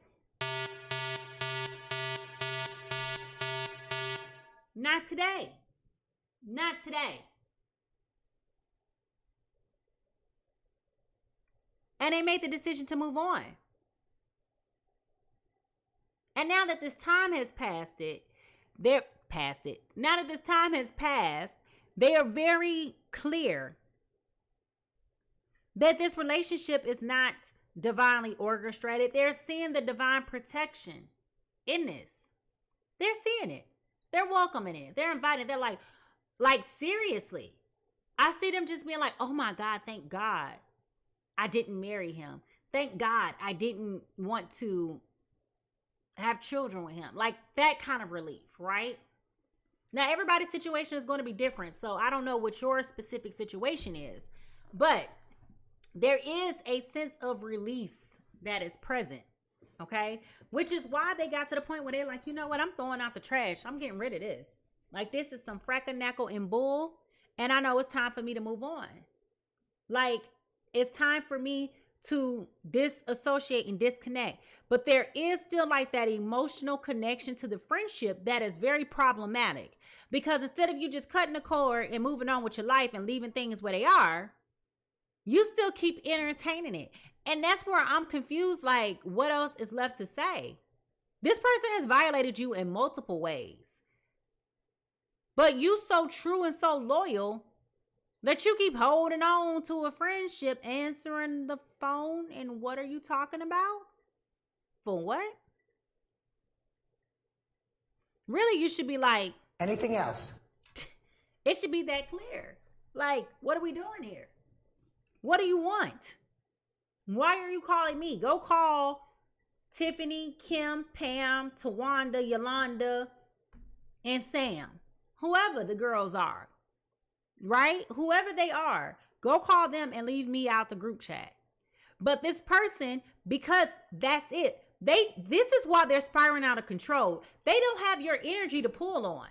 Not today. Not today. And they made the decision to move on. And now that this time has passed now that this time has passed, they are very clear that this relationship is not divinely orchestrated. They're seeing the divine protection in this. They're seeing it. They're welcoming it. They're invited. They're like seriously. I see them just being like, oh my God, thank God I didn't marry him. Thank God I didn't want to have children with him. Like that kind of relief, right? Now, everybody's situation is going to be different. So I don't know what your specific situation is, but there is a sense of release that is present. Okay. Which is why they got to the point where they're like, you know what? I'm throwing out the trash. I'm getting rid of this. Like, this is some frackanakle and bull. And I know it's time for me to move on. Like, it's time for me to disassociate and disconnect. But there is still like that emotional connection to the friendship that is very problematic. Because instead of you just cutting the cord and moving on with your life and leaving things where they are, you still keep entertaining it. And that's where I'm confused. Like, what else is left to say? This person has violated you in multiple ways. But you so true and so loyal that you keep holding on to a friendship, answering the phone. And what are you talking about? For what? Really, you should be like, anything else? It should be that clear. Like, what are we doing here? What do you want? Why are you calling me? Go call Tiffany, Kim, Pam, Tawanda, Yolanda, and Sam. Whoever the girls are. Right? Whoever they are. Go call them and leave me out the group chat. But this person, because that's it. This is why they're spiraling out of control. They don't have your energy to pull on.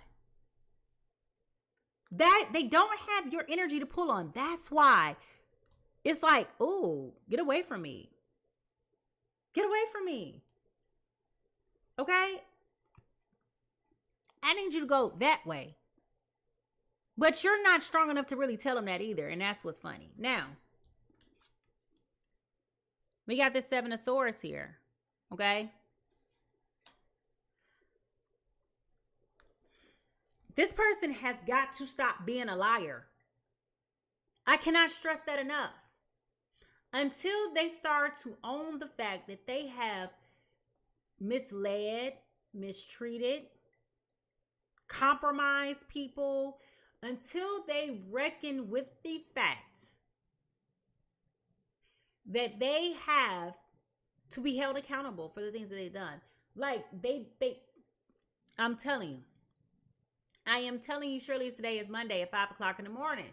They don't have your energy to pull on. That's why it's like, oh, get away from me. Get away from me. Okay? I need you to go that way. But you're not strong enough to really tell them that either. And that's what's funny. Now, we got this Seven of Swords here. Okay? This person has got to stop being a liar. I cannot stress that enough. Until they start to own the fact that they have misled, mistreated, compromised people, until they reckon with the fact that they have to be held accountable for the things that they've done. Like I'm telling you. I am telling you, surely today is Monday at 5 o'clock in the morning.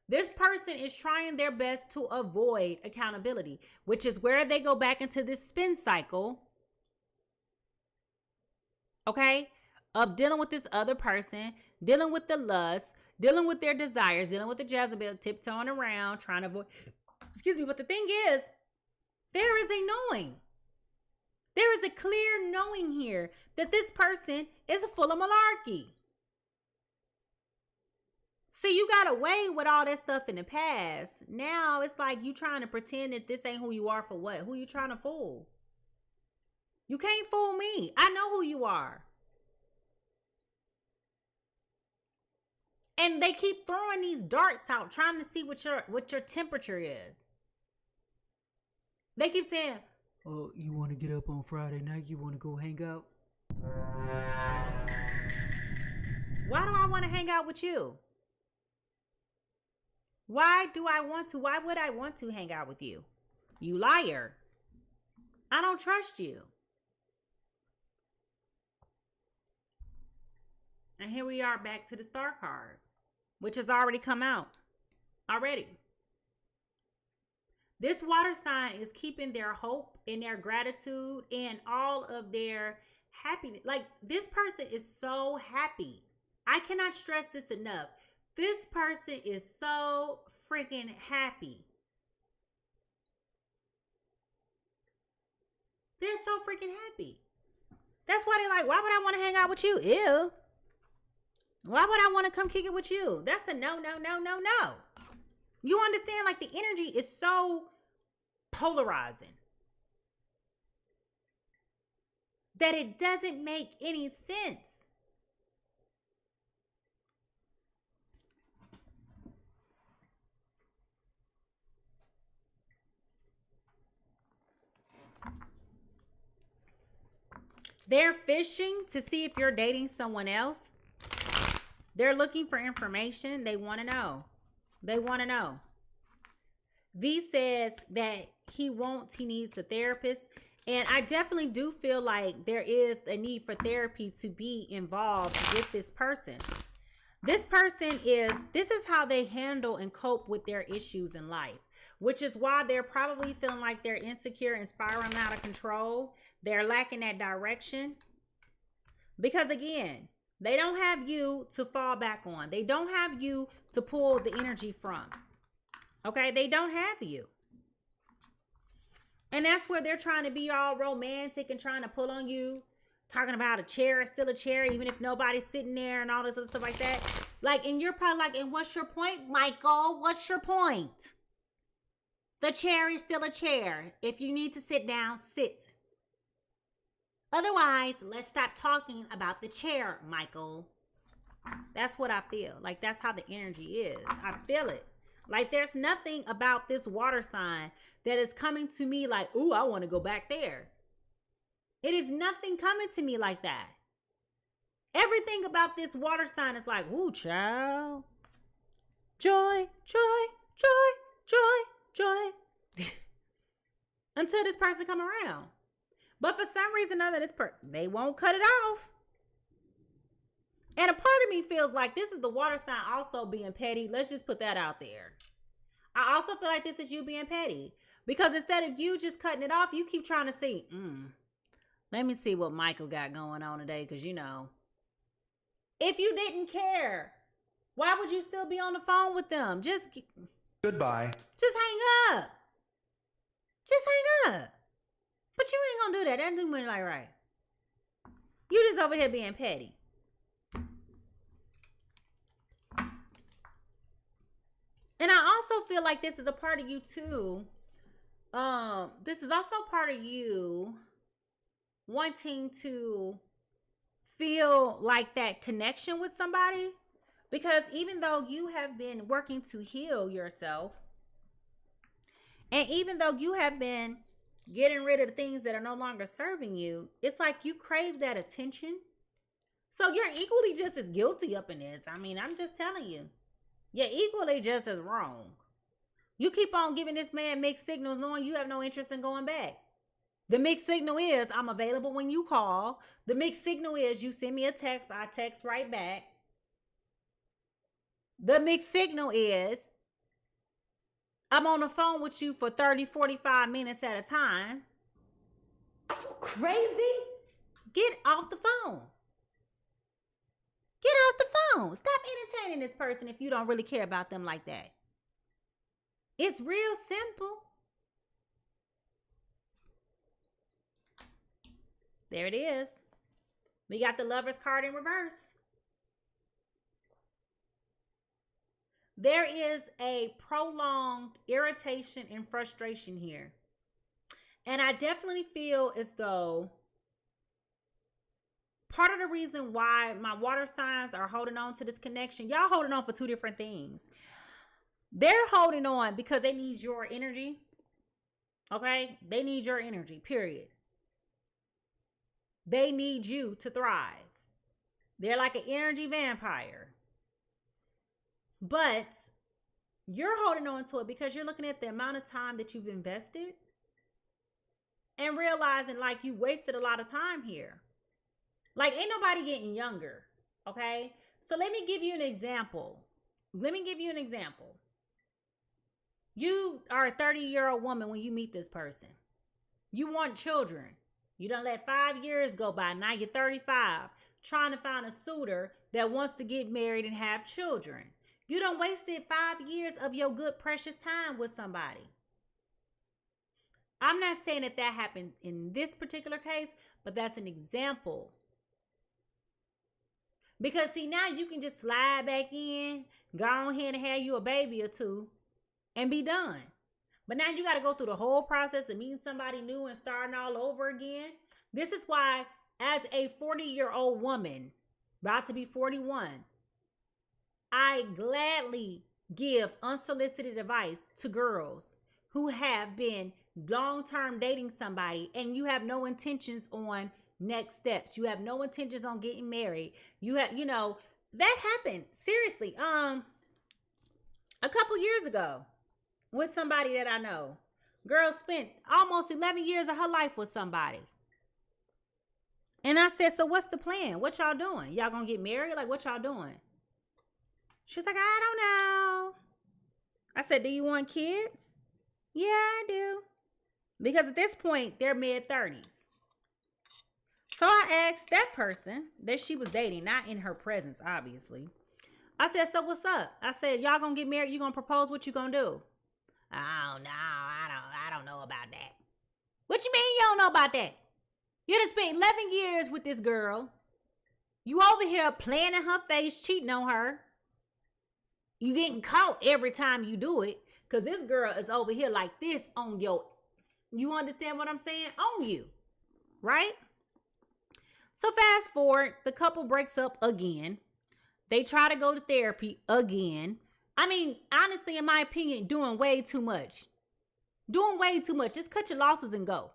This person is trying their best to avoid accountability, which is where they go back into this spin cycle. Okay? Of dealing with this other person, dealing with the lust, dealing with their desires, dealing with the Jezebel, tiptoeing around, trying to avoid. Excuse me. But the thing is, there is a knowing. There is a clear knowing here that this person is full of malarkey. See, you got away with all that stuff in the past. Now it's like you trying to pretend that this ain't who you are for what? Who you trying to fool? You can't fool me. I know who you are. And they keep throwing these darts out, trying to see what your temperature is. They keep saying, "Oh, you want to get up on Friday night? You want to go hang out?" Why do I want to hang out with you? Why do I want to? Why would I want to hang out with you? You liar. I don't trust you. And here we are back to the Star card, which has already come out already. This water sign is keeping their hope and their gratitude and all of their happiness. Like, this person is so happy. I cannot stress this enough. This person is so freaking happy. They're so freaking happy. That's why they're like, why would I want to hang out with you? Ew. Why would I want to come kick it with you? That's a no, no, no, no, no. You understand? Like, the energy is so polarizing that it doesn't make any sense. They're fishing to see if you're dating someone else. They're looking for information. They want to know. They want to know. V says that he needs a therapist. And I definitely do feel like there is a need for therapy to be involved with this person. This is how they handle and cope with their issues in life, which is why they're probably feeling like they're insecure and spiraling out of control. They're lacking that direction. Because again, they don't have you to fall back on. They don't have you to pull the energy from. Okay? They don't have you. And that's where they're trying to be all romantic and trying to pull on you. Talking about a chair is still a chair, even if nobody's sitting there and all this other stuff like that. Like, and you're probably like, and what's your point, Michael? What's your point? The chair is still a chair. If you need to sit down, sit. Otherwise, let's stop talking about the chair, Michael. That's what I feel. Like, that's how the energy is. I feel it. Like, there's nothing about this water sign that is coming to me like, ooh, I want to go back there. It is nothing coming to me like that. Everything about this water sign is like, ooh, child. Joy, joy, joy, joy, joy. Until this person come around. But for some reason or other, they won't cut it off. And a part of me feels like this is the water sign also being petty. Let's just put that out there. I also feel like this is you being petty. Because instead of you just cutting it off, you keep trying to see, let me see what Michael got going on today. Because, you know, if you didn't care, why would you still be on the phone with them? Goodbye. Just hang up. Just hang up. But you ain't gonna do that. That do money like right. You just over here being petty. And I also feel like this is a part of you too. This is also part of you wanting to feel like that connection with somebody. Because even though you have been working to heal yourself, and even though you have been getting rid of the things that are no longer serving you, it's like you crave that attention. So you're equally just as guilty up in this. I mean, I'm just telling you. You're equally just as wrong. You keep on giving this man mixed signals knowing you have no interest in going back. The mixed signal is I'm available when you call. The mixed signal is you send me a text, I text right back. The mixed signal is I'm on the phone with you for 30, 45 minutes at a time. Are you crazy? Get off the phone. Get off the phone. Stop entertaining this person if you don't really care about them like that. It's real simple. There it is. We got the Lover's card in reverse. There is a prolonged irritation and frustration here. And I definitely feel as though part of the reason why my water signs are holding on to this connection, y'all holding on for two different things. They're holding on because they need your energy. Okay? They need your energy, period. They need you to thrive. They're like an energy vampire. But you're holding on to it because you're looking at the amount of time that you've invested and realizing like you wasted a lot of time here. Like ain't nobody getting younger, okay? So let me give you an example. You are a 30-year-old woman when you meet this person. You want children. You done let 5 years go by. Now you're 35, trying to find a suitor that wants to get married and have children. You done wasted 5 years of your good, precious time with somebody. I'm not saying that happened in this particular case, but that's an example. Because see, now you can just slide back in, go ahead and have you a baby or two, and be done. But now you got to go through the whole process of meeting somebody new and starting all over again. This is why, as a 40-year-old woman, about to be 41, I gladly give unsolicited advice to girls who have been long-term dating somebody and you have no intentions on next steps. You have no intentions on getting married. You have, that happened seriously. A couple years ago with somebody that I know. Girl spent almost 11 years of her life with somebody. And I said, so what's the plan? What y'all doing? Y'all gonna get married? Like, what y'all doing? She's like, I don't know. I said, do you want kids? Yeah, I do. Because at this point, they're mid-30s. So I asked that person that she was dating, not in her presence, obviously. I said, so what's up? I said, y'all gonna get married? You gonna propose? What you gonna do? Oh, no, I don't know about that. What you mean you don't know about that? You done spent 11 years with this girl. You over here playing in her face, cheating on her. You getting caught every time you do it. Because this girl is over here like this on you understand what I'm saying? On you. Right? So fast forward, the couple breaks up again. They try to go to therapy again. I mean, honestly, in my opinion, doing way too much. Just cut your losses and go.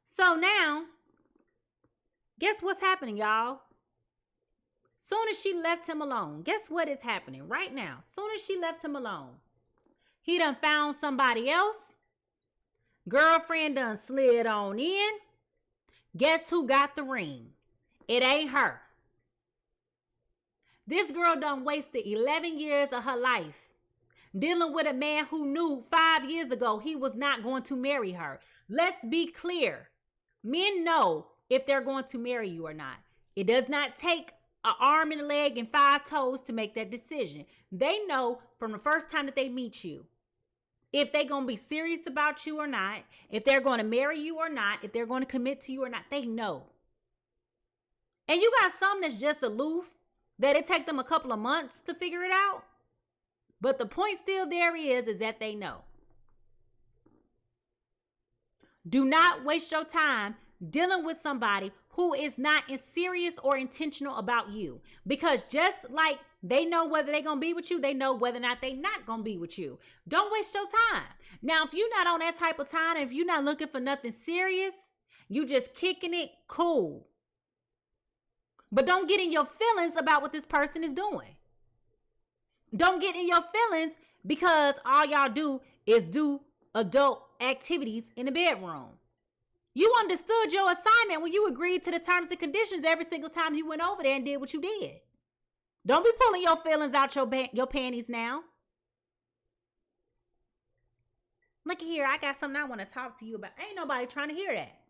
So now, guess what's happening, y'all? Soon as she left him alone, guess what is happening right now? Soon as she left him alone, he done found somebody else. Girlfriend done slid on in. Guess who got the ring? It ain't her. This girl done wasted 11 years of her life dealing with a man who knew 5 years ago he was not going to marry her. Let's be clear. Men know if they're going to marry you or not. It does not take an arm and a leg and 5 toes to make that decision. They know from the first time that they meet you if they're going to be serious about you or not, if they're going to marry you or not, if they're going to commit to you or not. They know. And you got some that's just aloof, that it take them a couple of months to figure it out. But the point still there is that they know. Do not waste your time dealing with somebody who is not serious or intentional about you. Because just like they know whether they're going to be with you, they know whether or not they're not going to be with you. Don't waste your time. Now, if you're not on that type of time, and if you're not looking for nothing serious, you just kicking it, cool. But don't get in your feelings about what this person is doing. Don't get in your feelings because all y'all do is do adult activities in the bedroom. You understood your assignment when you agreed to the terms and conditions every single time you went over there and did what you did. Don't be pulling your feelings out your panties now. Look here, I got something I want to talk to you about. Ain't nobody trying to hear that.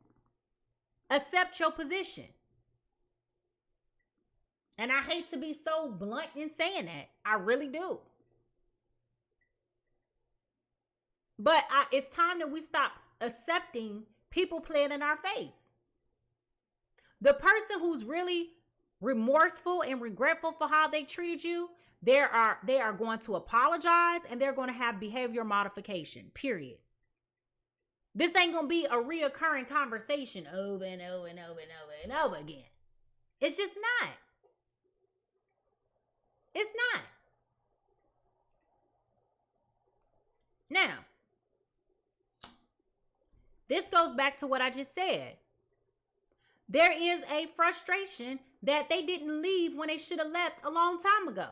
Accept your position. And I hate to be so blunt in saying that. I really do. But it's time that we stop accepting people playing in our face. The person who's really remorseful and regretful for how they treated you, they are going to apologize and they're going to have behavior modification, period. This ain't going to be a reoccurring conversation over and over and over and over and over again. It's just not. It's not. Now, this goes back to what I just said. There is a frustration that they didn't leave when they should have left a long time ago.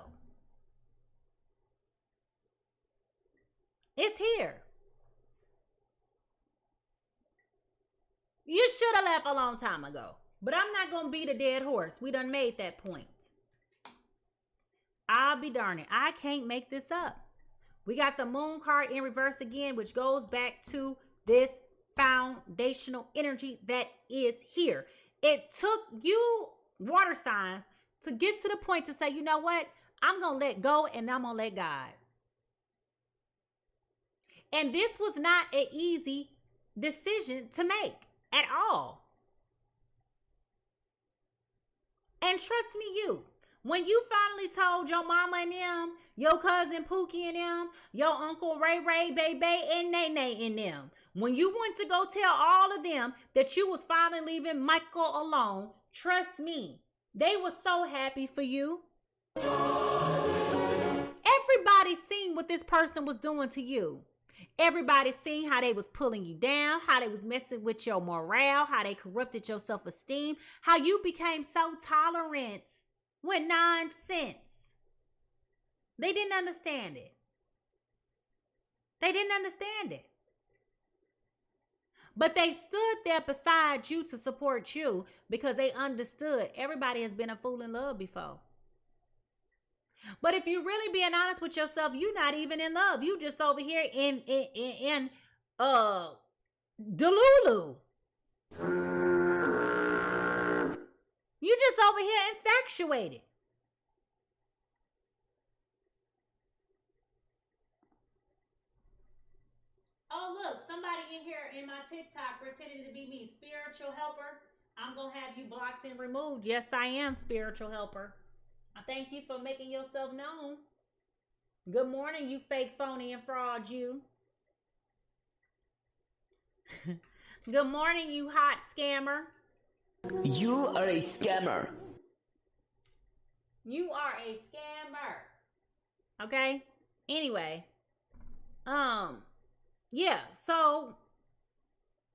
It's here. You should have left a long time ago. But I'm not going to beat a dead horse. We done made that point. I'll be darned it. I can't make this up. We got the moon card in reverse again, which goes back to this foundational energy that is here. It took you water signs to get to the point to say, you know what? I'm going to let go and I'm going to let God. And this was not an easy decision to make at all. And trust me, when you finally told your mama and them, your cousin Pookie and them, your uncle Ray Ray, Baby, and Nene and them, when you went to go tell all of them that you was finally leaving Michael alone, trust me, they were so happy for you. Everybody seen what this person was doing to you. Everybody seen how they was pulling you down, how they was messing with your morale, how they corrupted your self-esteem, how you became so tolerant with nonsense. They didn't understand it. They didn't understand it. But they stood there beside you to support you because they understood everybody has been a fool in love before. But if you're really being honest with yourself, you're not even in love. You just over here in Delulu. You just over here infatuated. Oh, look, somebody in here in my TikTok pretending to be me, spiritual helper. I'm going to have you blocked and removed. Yes, I am spiritual helper. I thank you for making yourself known. Good morning, you fake, phony, and fraud, you. Good morning, you hot scammer. You are a scammer. You are a scammer. Okay? Anyway. Yeah, so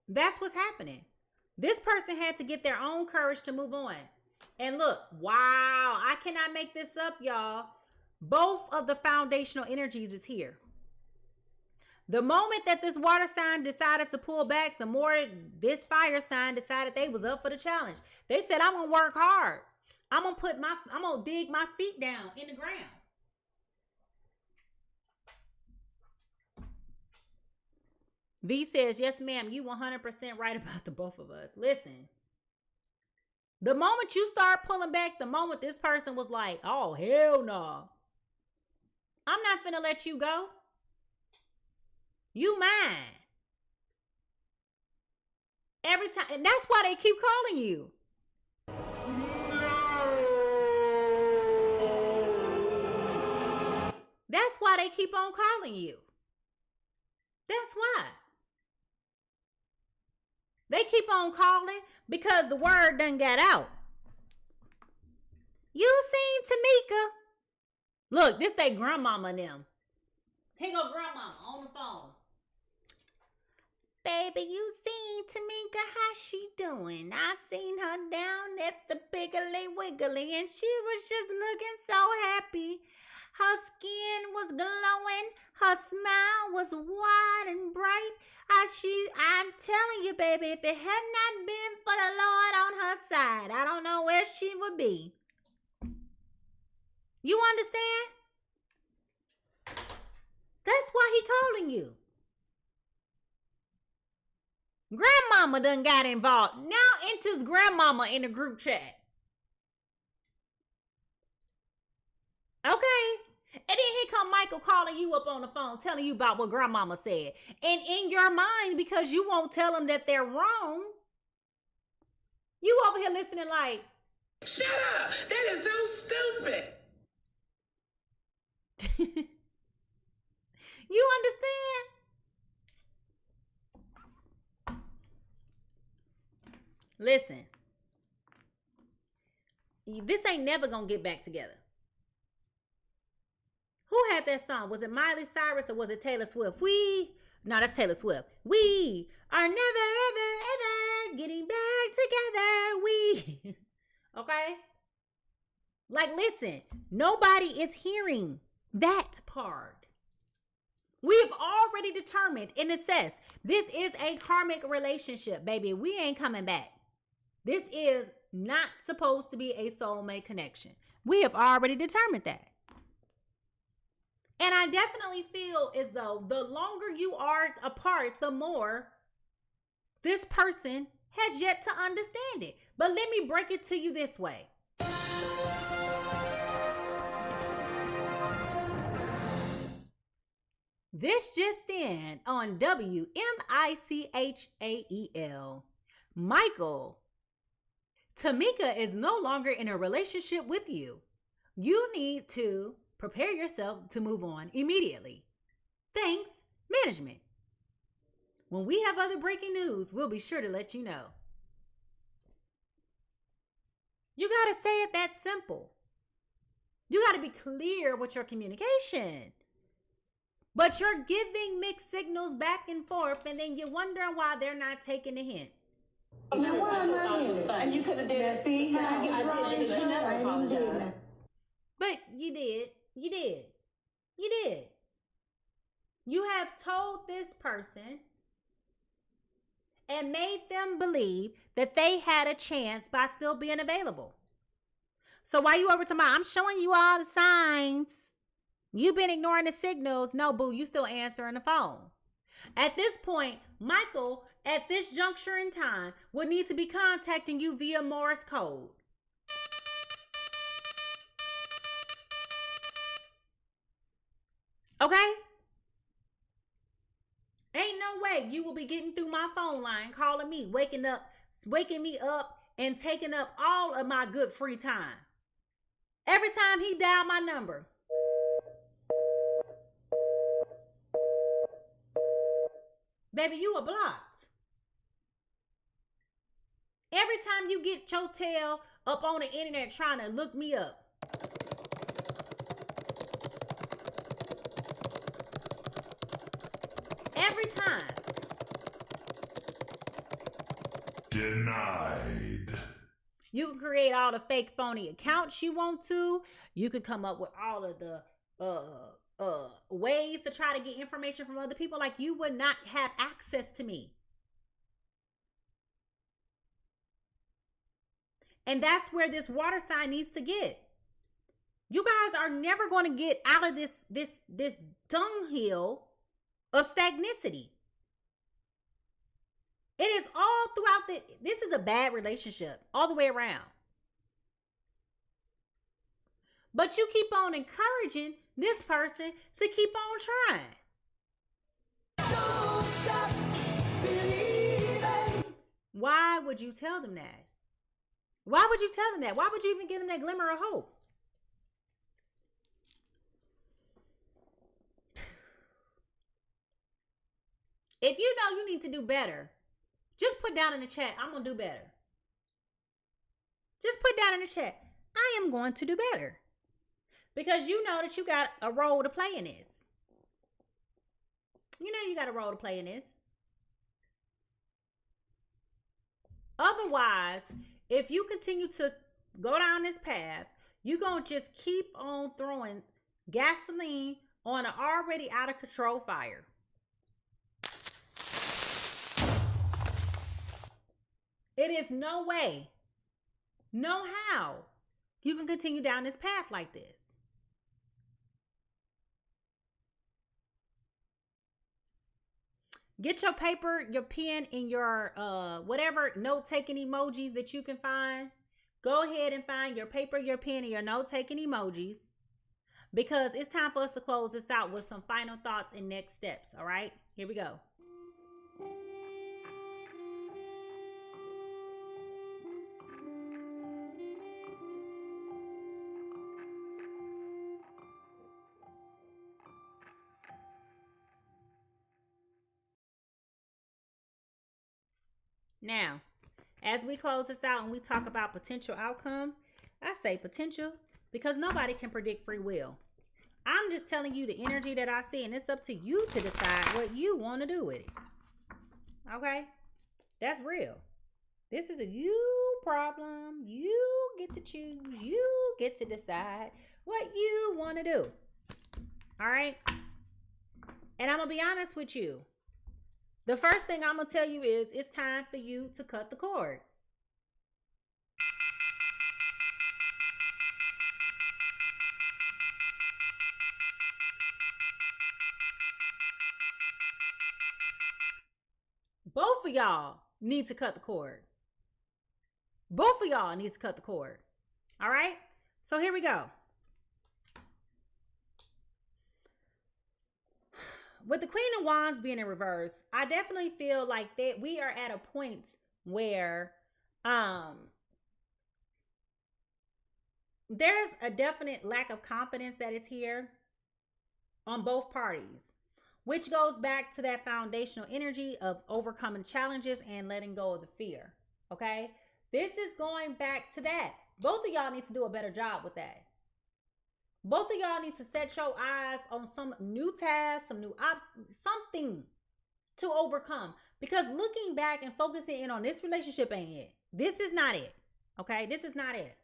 that's what's happening. This person had to get their own courage to move on. And look, wow, I cannot make this up, y'all. Both of the foundational energies is here. The moment that this water sign decided to pull back, the more this fire sign decided they was up for the challenge. They said, I'm going to work hard. I'm going to dig my feet down in the ground. V says, yes, ma'am, you 100% right about the both of us. Listen. The moment you start pulling back, the moment this person was like, oh, hell no. I'm not finna let you go. You mine. Every time. And that's why they keep calling you. That's why they keep on calling you. That's why. They keep on calling because the word done got out. You seen Tamika? Look, this they grandmama and them. Here go grandmama on the phone. Baby, you seen Tamika? How she doing? I seen her down at the Piggly Wiggly and she was just looking so happy. Her skin was glowing. Her smile was wide and bright. I'm telling you, baby, if it had not been for the Lord on her side, I don't know where she would be. You understand? That's why he calling you. Grandmama done got involved. Now enters grandmama in the group chat. Okay. And then here come Michael calling you up on the phone, telling you about what grandmama said. And in your mind, because you won't tell them that they're wrong, you over here here listening like, Shut up. That is so stupid. you understand? Listen, this ain't never gonna get back together. Who had that song? Was it Miley Cyrus or was it Taylor Swift? No, that's Taylor Swift. We are never, ever, ever getting back together. Okay? Like, listen, nobody is hearing that part. We have already determined and assessed this is a karmic relationship, baby. We ain't coming back. This is not supposed to be a soulmate connection. We have already determined that. And I definitely feel as though the longer you are apart, the more this person has yet to understand it. But let me break it to you this way. This just in on WMICHAEL. Michael, Tamika is no longer in a relationship with you. You need to prepare yourself to move on immediately. Thanks, management. When we have other breaking news, we'll be sure to let you know. You got to say it that simple. You got to be clear with your communication. But you're giving mixed signals back and forth, and then you're wondering why they're not taking the hint. And you could have did it. See how I get wrong? You never apologize. But you did. You did. You did. You have told this person and made them believe that they had a chance by still being available. So why you over to I'm showing you all the signs. You've been ignoring the signals. No, boo, you still answering the phone. At this point, Michael, at this juncture in time, would need to be contacting you via Morse code. Okay? Ain't no way you will be getting through my phone line, calling me, waking me up, and taking up all of my good free time. Every time he dialed my number. Baby, you are blocked. Every time you get your tail up on the internet trying to look me up. Every time. Denied. You can create all the fake phony accounts you want to. You can come up with all of the ways to try to get information from other people. Like, you would not have access to me. And that's where this water sign needs to get. You guys are never going to get out of this dunghill of stagnicity. It is all throughout this is a bad relationship all the way around. But you keep on encouraging this person to keep on trying. Don't stop believing. Why would you tell them that? Why would you tell them that? Why would you even give them that glimmer of hope? If you know you need to do better, just put down in the chat, I'm going to do better. Just put down in the chat, I am going to do better. Because you know that you got a role to play in this. You know you got a role to play in this. Otherwise, if you continue to go down this path, you're going to just keep on throwing gasoline on an already out of control fire. It is no way, no how you can continue down this path like this. Get your paper, your pen, and your whatever note-taking emojis that you can find. Go ahead and find your paper, your pen, and your note-taking emojis. Because it's time for us to close this out with some final thoughts and next steps. All right? Here we go. Now, as we close this out and we talk about potential outcome, I say potential because nobody can predict free will. I'm just telling you the energy that I see, and it's up to you to decide what you want to do with it. Okay? That's real. This is a you problem. You get to choose. You get to decide what you want to do. All right? And I'm going to be honest with you. The first thing I'm going to tell you is it's time for you to cut the cord. Both of y'all need to cut the cord. Both of y'all need to cut the cord. All right? So here we go. With the Queen of Wands being in reverse, I definitely feel like that we are at a point where there's a definite lack of confidence that is here on both parties, which goes back to that foundational energy of overcoming challenges and letting go of the fear. Okay? This is going back to that. Both of y'all need to do a better job with that. Both of y'all need to set your eyes on some new task, some new something to overcome. Because looking back and focusing in on this relationship ain't it. This is not it. Okay? This is not it.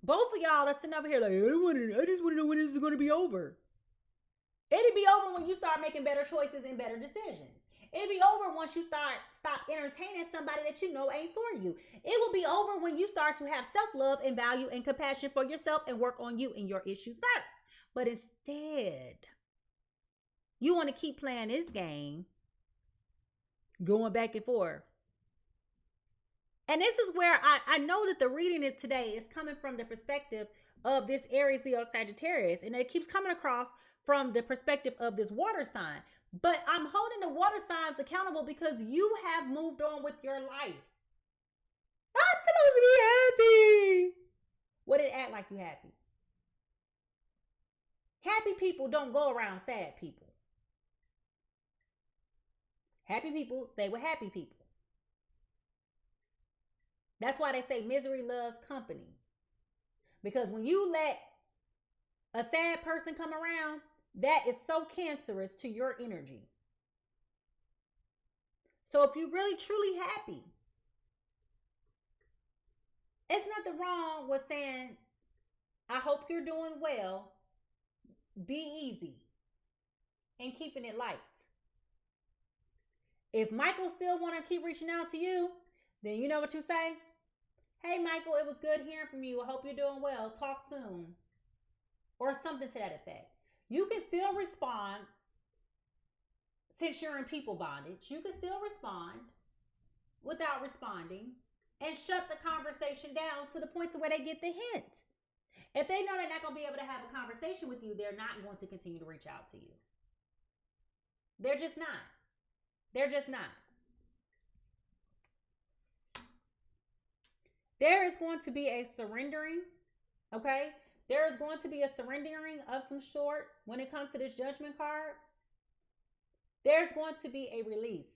Both of y'all are sitting over here like, I just want to know when this is going to be over. It'll be over when you start making better choices and better decisions. It'll be over once you stop entertaining somebody that you know ain't for you. It will be over when you start to have self-love and value and compassion for yourself and work on you and your issues first. But instead, you want to keep playing this game, going back and forth. And this is where I know that the reading today is coming from the perspective of this Aries, Leo, Sagittarius. And it keeps coming across from the perspective of this water sign. But I'm holding the water signs accountable because you have moved on with your life. I'm supposed to be happy. What did it act like you happy? Happy people don't go around sad people. Happy people stay with happy people. That's why they say misery loves company. Because when you let a sad person come around, that is so cancerous to your energy. So if you're really truly happy, it's nothing wrong with saying, I hope you're doing well, be easy, and keeping it light. If Michael still want to keep reaching out to you, then you know what you say? Hey, Michael, it was good hearing from you. I hope you're doing well. Talk soon. Or something to that effect. You can still respond since you're in people bondage. You can still respond without responding and shut the conversation down to the point to where they get the hint. If they know they're not going to be able to have a conversation with you, they're not going to continue to reach out to you. They're just not. They're just not. There is going to be a surrendering, okay? There is going to be a surrendering of some sort when it comes to this judgment card. There's going to be a release.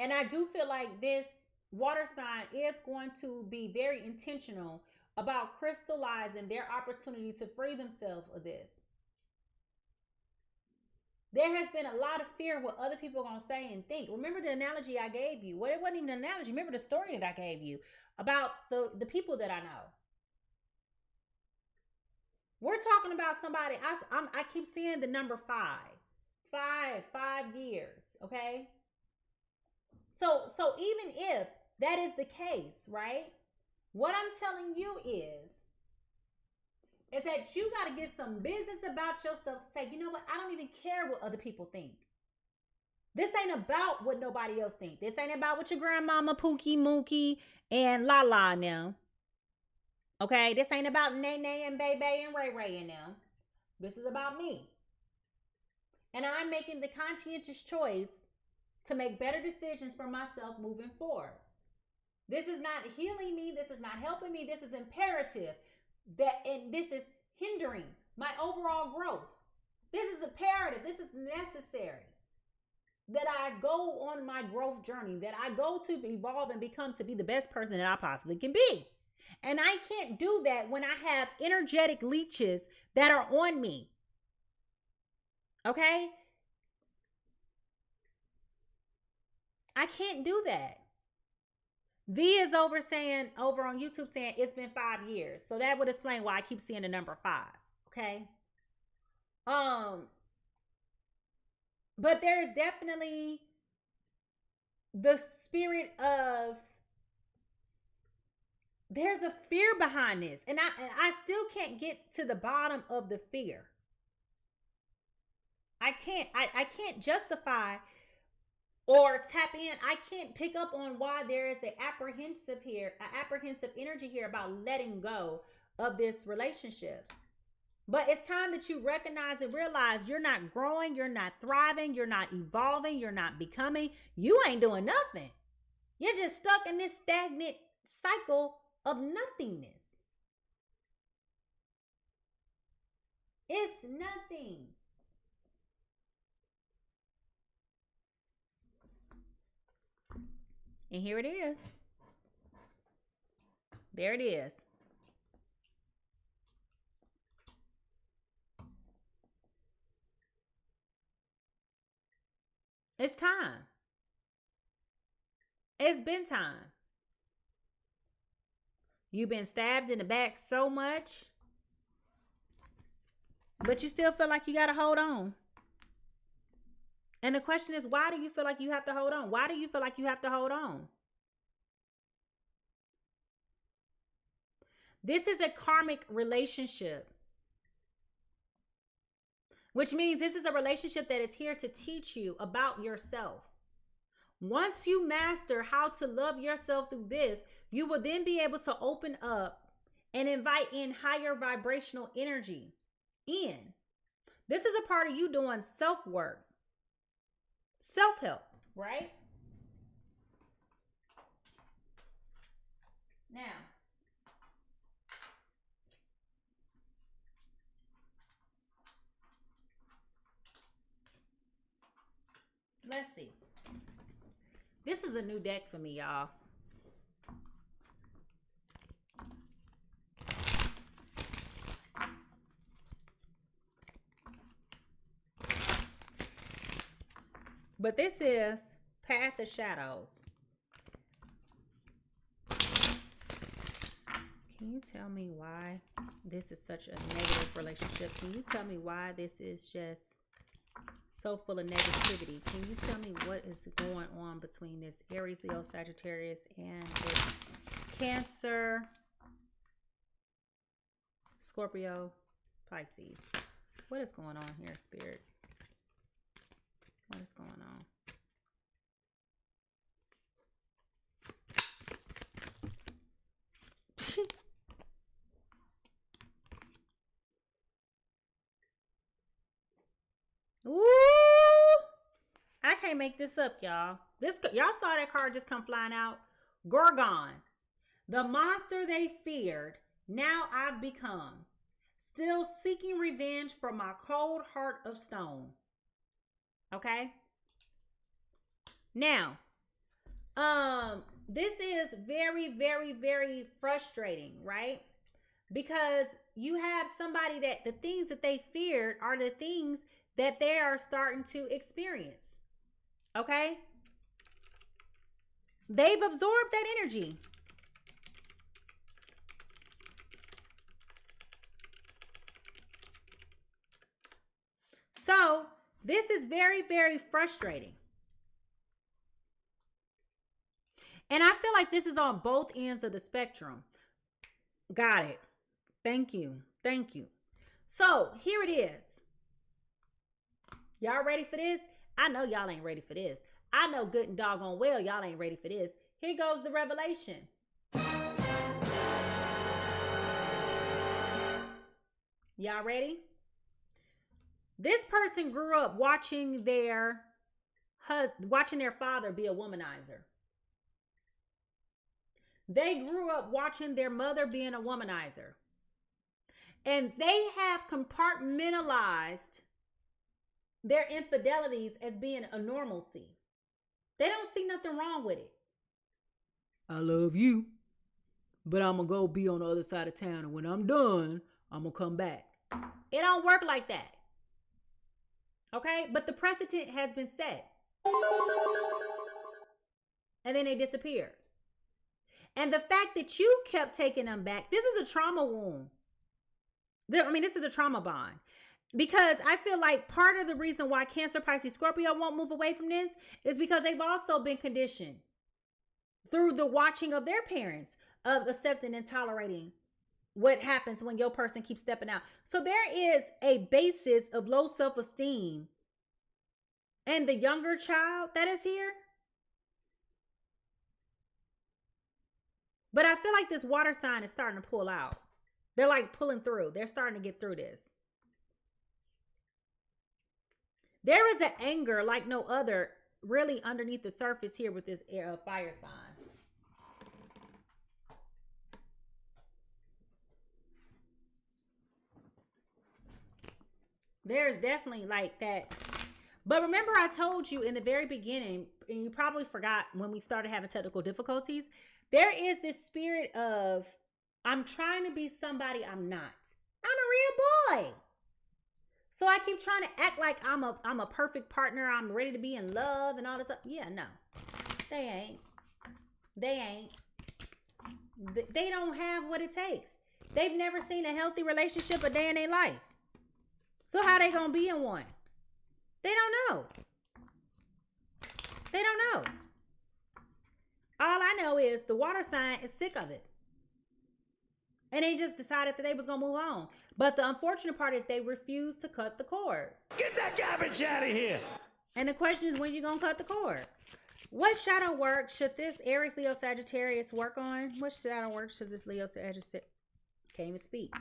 And I do feel like this water sign is going to be very intentional about crystallizing their opportunity to free themselves of this. There has been a lot of fear what other people are going to say and think. Remember the analogy I gave you? Well, it wasn't even an analogy. Remember the story that I gave you about the people that I know. We're talking about somebody, I keep seeing the number 5. 5 years, okay? So even if that is the case, right? What I'm telling you is that you got to get some business about yourself to say, you know what? I don't even care what other people think. This ain't about what nobody else thinks. This ain't about what your grandmama, Pookie, Mookie, and Lala now. Okay? This ain't about Nene and Bebe and Ray Ray and them. This is about me. And I'm making the conscientious choice to make better decisions for myself moving forward. This is not healing me. This is not helping me. This is imperative. And this is hindering my overall growth. This is imperative. This is necessary. that I go on my growth journey, that I go to evolve and become to be the best person that I possibly can be. And I can't do that when I have energetic leeches that are on me. Okay? I can't do that. V is over on YouTube saying it's been 5 years. So that would explain why I keep seeing the number 5. Okay? But there is definitely the spirit of, there's a fear behind this. And I still can't get to the bottom of the fear. I can't justify or tap in. I can't pick up on why there is an apprehensive energy here about letting go of this relationship. But it's time that you recognize and realize you're not growing, you're not thriving, you're not evolving, you're not becoming. You ain't doing nothing. You're just stuck in this stagnant cycle of nothingness. It's nothing. And here it is. There it is. It's time. It's been time. You've been stabbed in the back so much, but you still feel like you got to hold on. And the question is, why do you feel like you have to hold on? Why do you feel like you have to hold on? This is a karmic relationship, which means this is a relationship that is here to teach you about yourself. Once you master how to love yourself through this, you will then be able to open up and invite in higher vibrational energy in. This is a part of you doing self-work, self-help, right? Now, let's see. This is a new deck for me, y'all. But this is Path of Shadows. Can you tell me why this is such a negative relationship? Can you tell me why this is just so full of negativity? Can you tell me what is going on between this Aries, Leo, Sagittarius, and this Cancer, Scorpio, Pisces? What is going on here, Spirit? What is going on? Ooh, I can't make this up, y'all. Y'all saw that card just come flying out. Gorgon, the monster they feared, now I've become. Still seeking revenge for my cold heart of stone. Okay? Now, this is very, very, very frustrating, right? Because you have somebody that the things that they feared are the things that they are starting to experience. Okay? They've absorbed that energy. So, this is very, very frustrating. And I feel like this is on both ends of the spectrum. Got it. Thank you. Thank you. So, here it is. Y'all ready for this? I know y'all ain't ready for this. I know good and doggone well y'all ain't ready for this. Here goes the revelation. Y'all ready? This person grew up watching their father be a womanizer. They grew up watching their mother being a womanizer. And they have compartmentalized their infidelities as being a normalcy. They don't see nothing wrong with it. I love you, but I'm going to go be on the other side of town. And when I'm done, I'm going to come back. It don't work like that. Okay? But the precedent has been set. And then they disappear. And the fact that you kept taking them back, this is a trauma wound. This is a trauma bond. Because I feel like part of the reason why Cancer, Pisces, Scorpio won't move away from this is because they've also been conditioned through the watching of their parents of accepting and tolerating what happens when your person keeps stepping out. So there is a basis of low self-esteem. And the younger child that is here. But I feel like this water sign is starting to pull out. They're like pulling through. They're starting to get through this. There is an anger like no other really underneath the surface here with this fire sign. There's definitely like that. But remember I told you in the very beginning, and you probably forgot when we started having technical difficulties, there is this spirit of, I'm trying to be somebody I'm not. I'm a real boy. So I keep trying to act like I'm a perfect partner. I'm ready to be in love and all this stuff. Yeah, no. They ain't. They ain't. They don't have what it takes. They've never seen a healthy relationship a day in their life. So how they gonna be in one? They don't know. They don't know. All I know is the water sign is sick of it. And they just decided that they was going to move on. But the unfortunate part is they refused to cut the cord. Get that garbage out of here. And the question is, when you going to cut the cord? What shadow work should this Aries, Leo, Sagittarius work on? What shadow work should this Leo, Sagittarius... Can't even speak.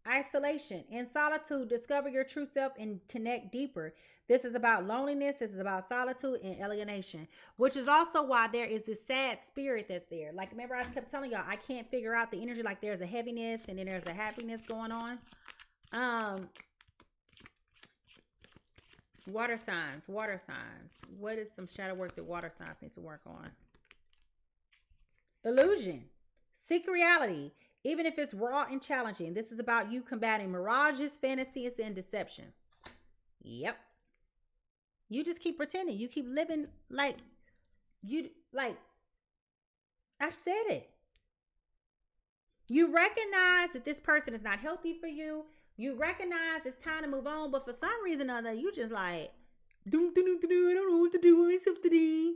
Isolation. In solitude, discover your true self and connect deeper. This is about loneliness. This is about solitude and alienation, which is also why there is this sad spirit that's there. Like, remember I kept telling y'all, I can't figure out the energy. Like, there's a heaviness and then there's a happiness going on. Water signs. What is some shadow work that water signs need to work on? Illusion. Seek reality. Even if it's raw and challenging, this is about you combating mirages, fantasies, and deception. Yep. You just keep pretending. You keep living like I've said it. You recognize that this person is not healthy for you. You recognize it's time to move on, but for some reason or other, you just like, I don't know what to do with myself today.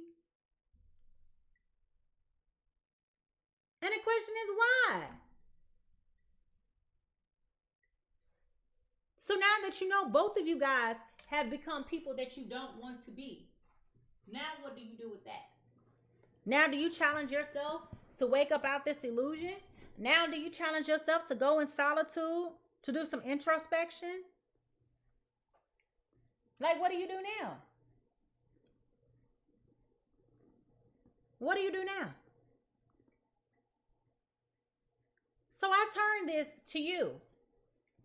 And the question is why? So now that you know both of you guys have become people that you don't want to be, now what do you do with that? Now do you challenge yourself to wake up out this illusion? Now do you challenge yourself to go in solitude, to do some introspection? Like, what do you do now? What do you do now? So I turn this to you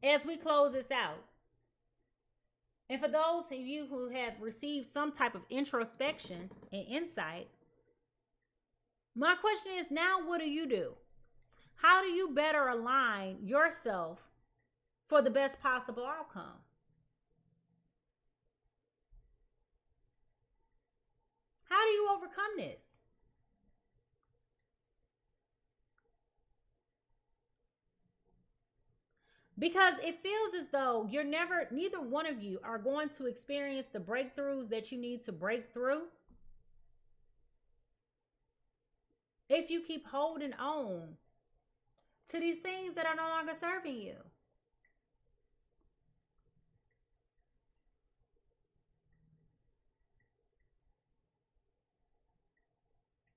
as we close this out. And for those of you who have received some type of introspection and insight, my question is, now what do you do? How do you better align yourself for the best possible outcome? How do you overcome this? Because it feels as though neither one of you are going to experience the breakthroughs that you need to break through if you keep holding on to these things that are no longer serving you.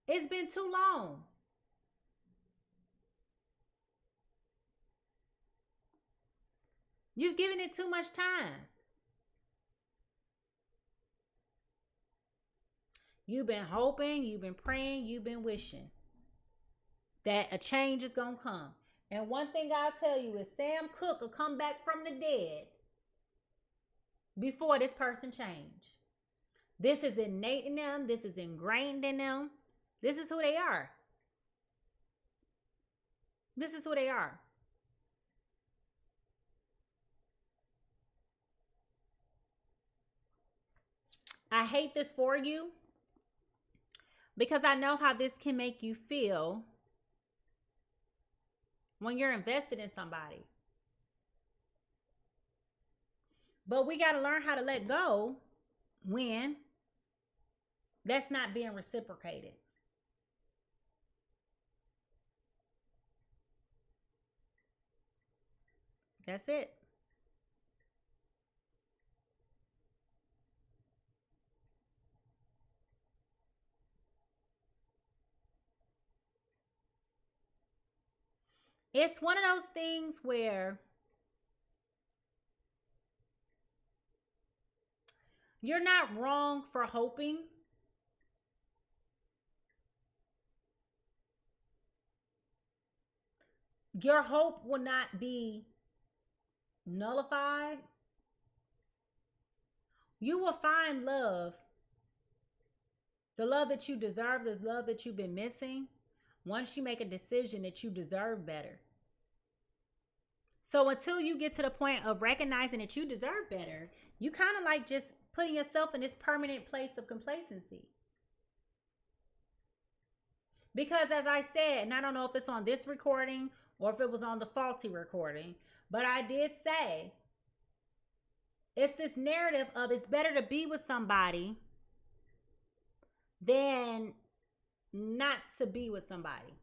It's been too long. You've given it too much time. You've been hoping, you've been praying, you've been wishing that a change is going to come. And one thing I'll tell you is Sam Cooke will come back from the dead. before this person change. This is innate in them. This is ingrained in them. This is who they are. This is who they are. I hate this for you because I know how this can make you feel when you're invested in somebody. But we got to learn how to let go when that's not being reciprocated. That's it. It's one of those things where you're not wrong for hoping. Your hope will not be nullified. You will find love, the love that you deserve, the love that you've been missing, once you make a decision that you deserve better. So until you get to the point of recognizing that you deserve better, you kind of like just putting yourself in this permanent place of complacency. Because as I said, and I don't know if it's on this recording or if it was on the faulty recording, but I did say, it's this narrative of it's better to be with somebody than not to be with somebody.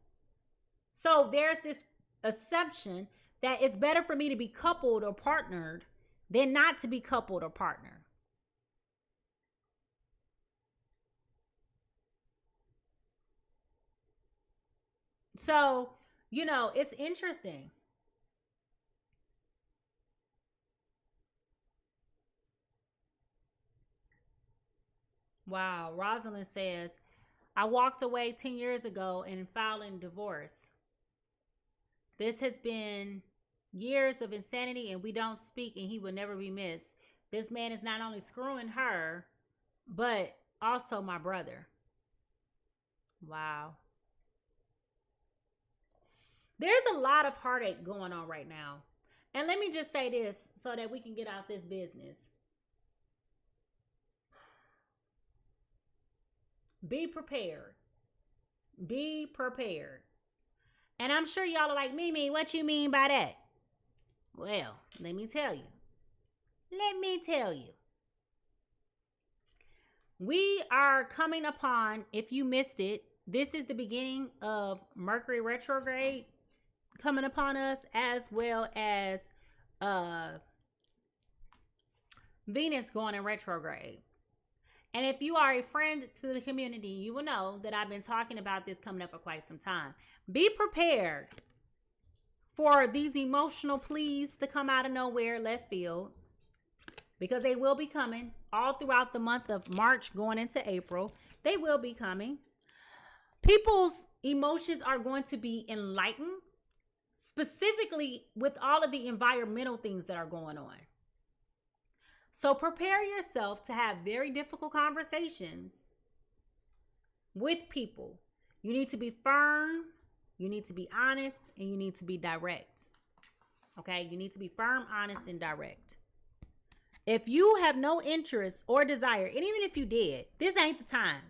So there's this assumption that it's better for me to be coupled or partnered than not to be coupled or partnered. So, you know, it's interesting. Wow. Rosalind says, I walked away 10 years ago and filing divorce. This has been years of insanity and we don't speak and he will never be missed. This man is not only screwing her, but also my brother. Wow. There's a lot of heartache going on right now. And let me just say this so that we can get out this business. Be prepared. Be prepared. And I'm sure y'all are like, Mimi, what you mean by that? Well, let me tell you. Let me tell you. We are coming upon, if you missed it, this is the beginning of Mercury retrograde coming upon us, as well as Venus going in retrograde. And if you are a friend to the community, you will know that I've been talking about this coming up for quite some time. Be prepared for these emotional pleas to come out of nowhere, left field, because they will be coming all throughout the month of March going into April. They will be coming. People's emotions are going to be enlightened, specifically with all of the environmental things that are going on. So prepare yourself to have very difficult conversations with people. You need to be firm, you need to be honest, and you need to be direct. Okay? You need to be firm, honest, and direct. If you have no interest or desire, and even if you did, this ain't the time.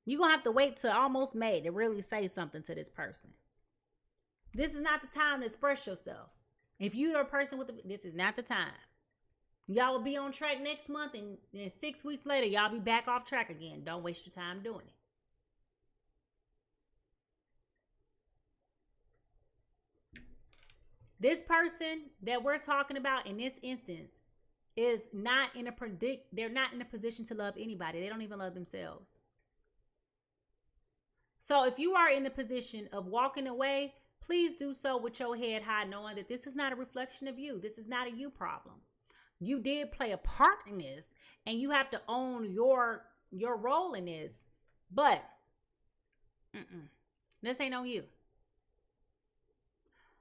You're going to have to wait till almost May to really say something to this person. This is not the time to express yourself. If you're a person this is not the time. Y'all will be on track next month, and then 6 weeks later, y'all be back off track again. Don't waste your time doing it. This person that we're talking about in this instance is not in they're not in a position to love anybody. They don't even love themselves. So if you are in the position of walking away, please do so with your head high, knowing that this is not a reflection of you. This is not a you problem. You did play a part in this, and you have to own your role in this. But this ain't on you.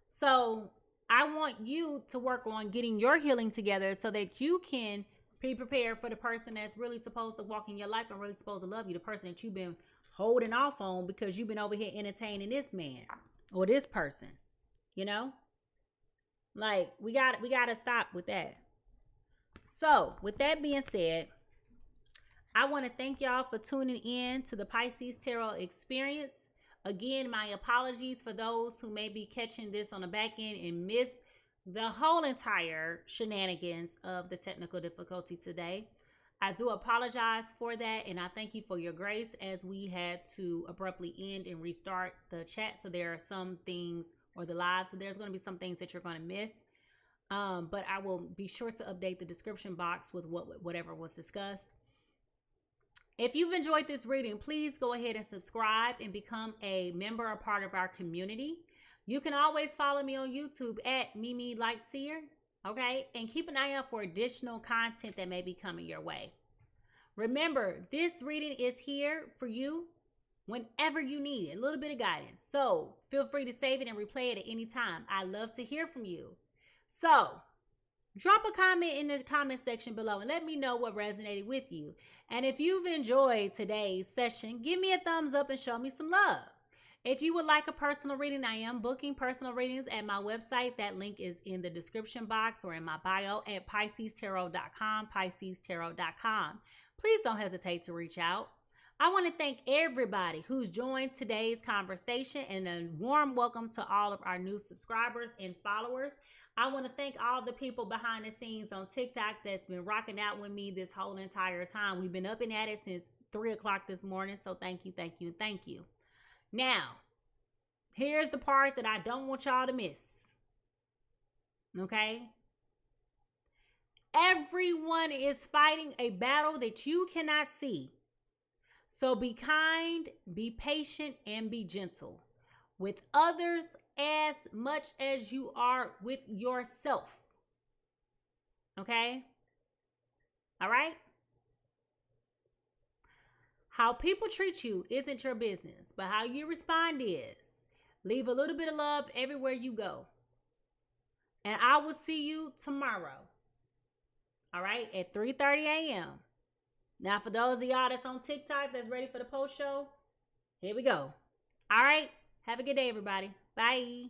So I want you to work on getting your healing together so that you can Be prepared for the person that's really supposed to walk in your life and really supposed to love you. The person that you've been holding off on because you've been over here entertaining this man or this person. You know? Like, we gotta stop with that. So, with that being said, I want to thank y'all for tuning in to the Pisces Tarot Experience. Again, my apologies for those who may be catching this on the back end and missed the whole entire shenanigans of the technical difficulty today. I do apologize for that, and I thank you for your grace as we had to abruptly end and restart the chat. So there are some things, or the live, so there's going to be some things that you're going to miss. But I will be sure to update the description box with whatever was discussed. If you've enjoyed this reading, please go ahead and subscribe and become a member or part of our community. You can always follow me on YouTube at Mimi Lightseer, okay? And keep an eye out for additional content that may be coming your way. Remember, this reading is here for you whenever you need it, a little bit of guidance. So feel free to save it and replay it at any time. I love to hear from you. So drop a comment in the comment section below and let me know what resonated with you. And if you've enjoyed today's session, give me a thumbs up and show me some love. If you would like a personal reading, I am booking personal readings at my website. That link is in the description box or in my bio at PiSeasTarot.com, PiSeasTarot.com. Please don't hesitate to reach out. I want to thank everybody who's joined today's conversation and a warm welcome to all of our new subscribers and followers. I want to thank all the people behind the scenes on TikTok that's been rocking out with me this whole entire time. We've been up and at it since 3 o'clock this morning. So thank you, thank you, thank you. Now, here's the part that I don't want y'all to miss. Okay? Everyone is fighting a battle that you cannot see. So be kind, be patient, and be gentle with others as much as you are with yourself. Okay? All right? How people treat you isn't your business, but how you respond is. Leave a little bit of love everywhere you go. And I will see you tomorrow. All right? At 3:30 a.m. Now, for those of y'all that's on TikTok that's ready for the post show, here we go. All right? Have a good day, everybody. Bye.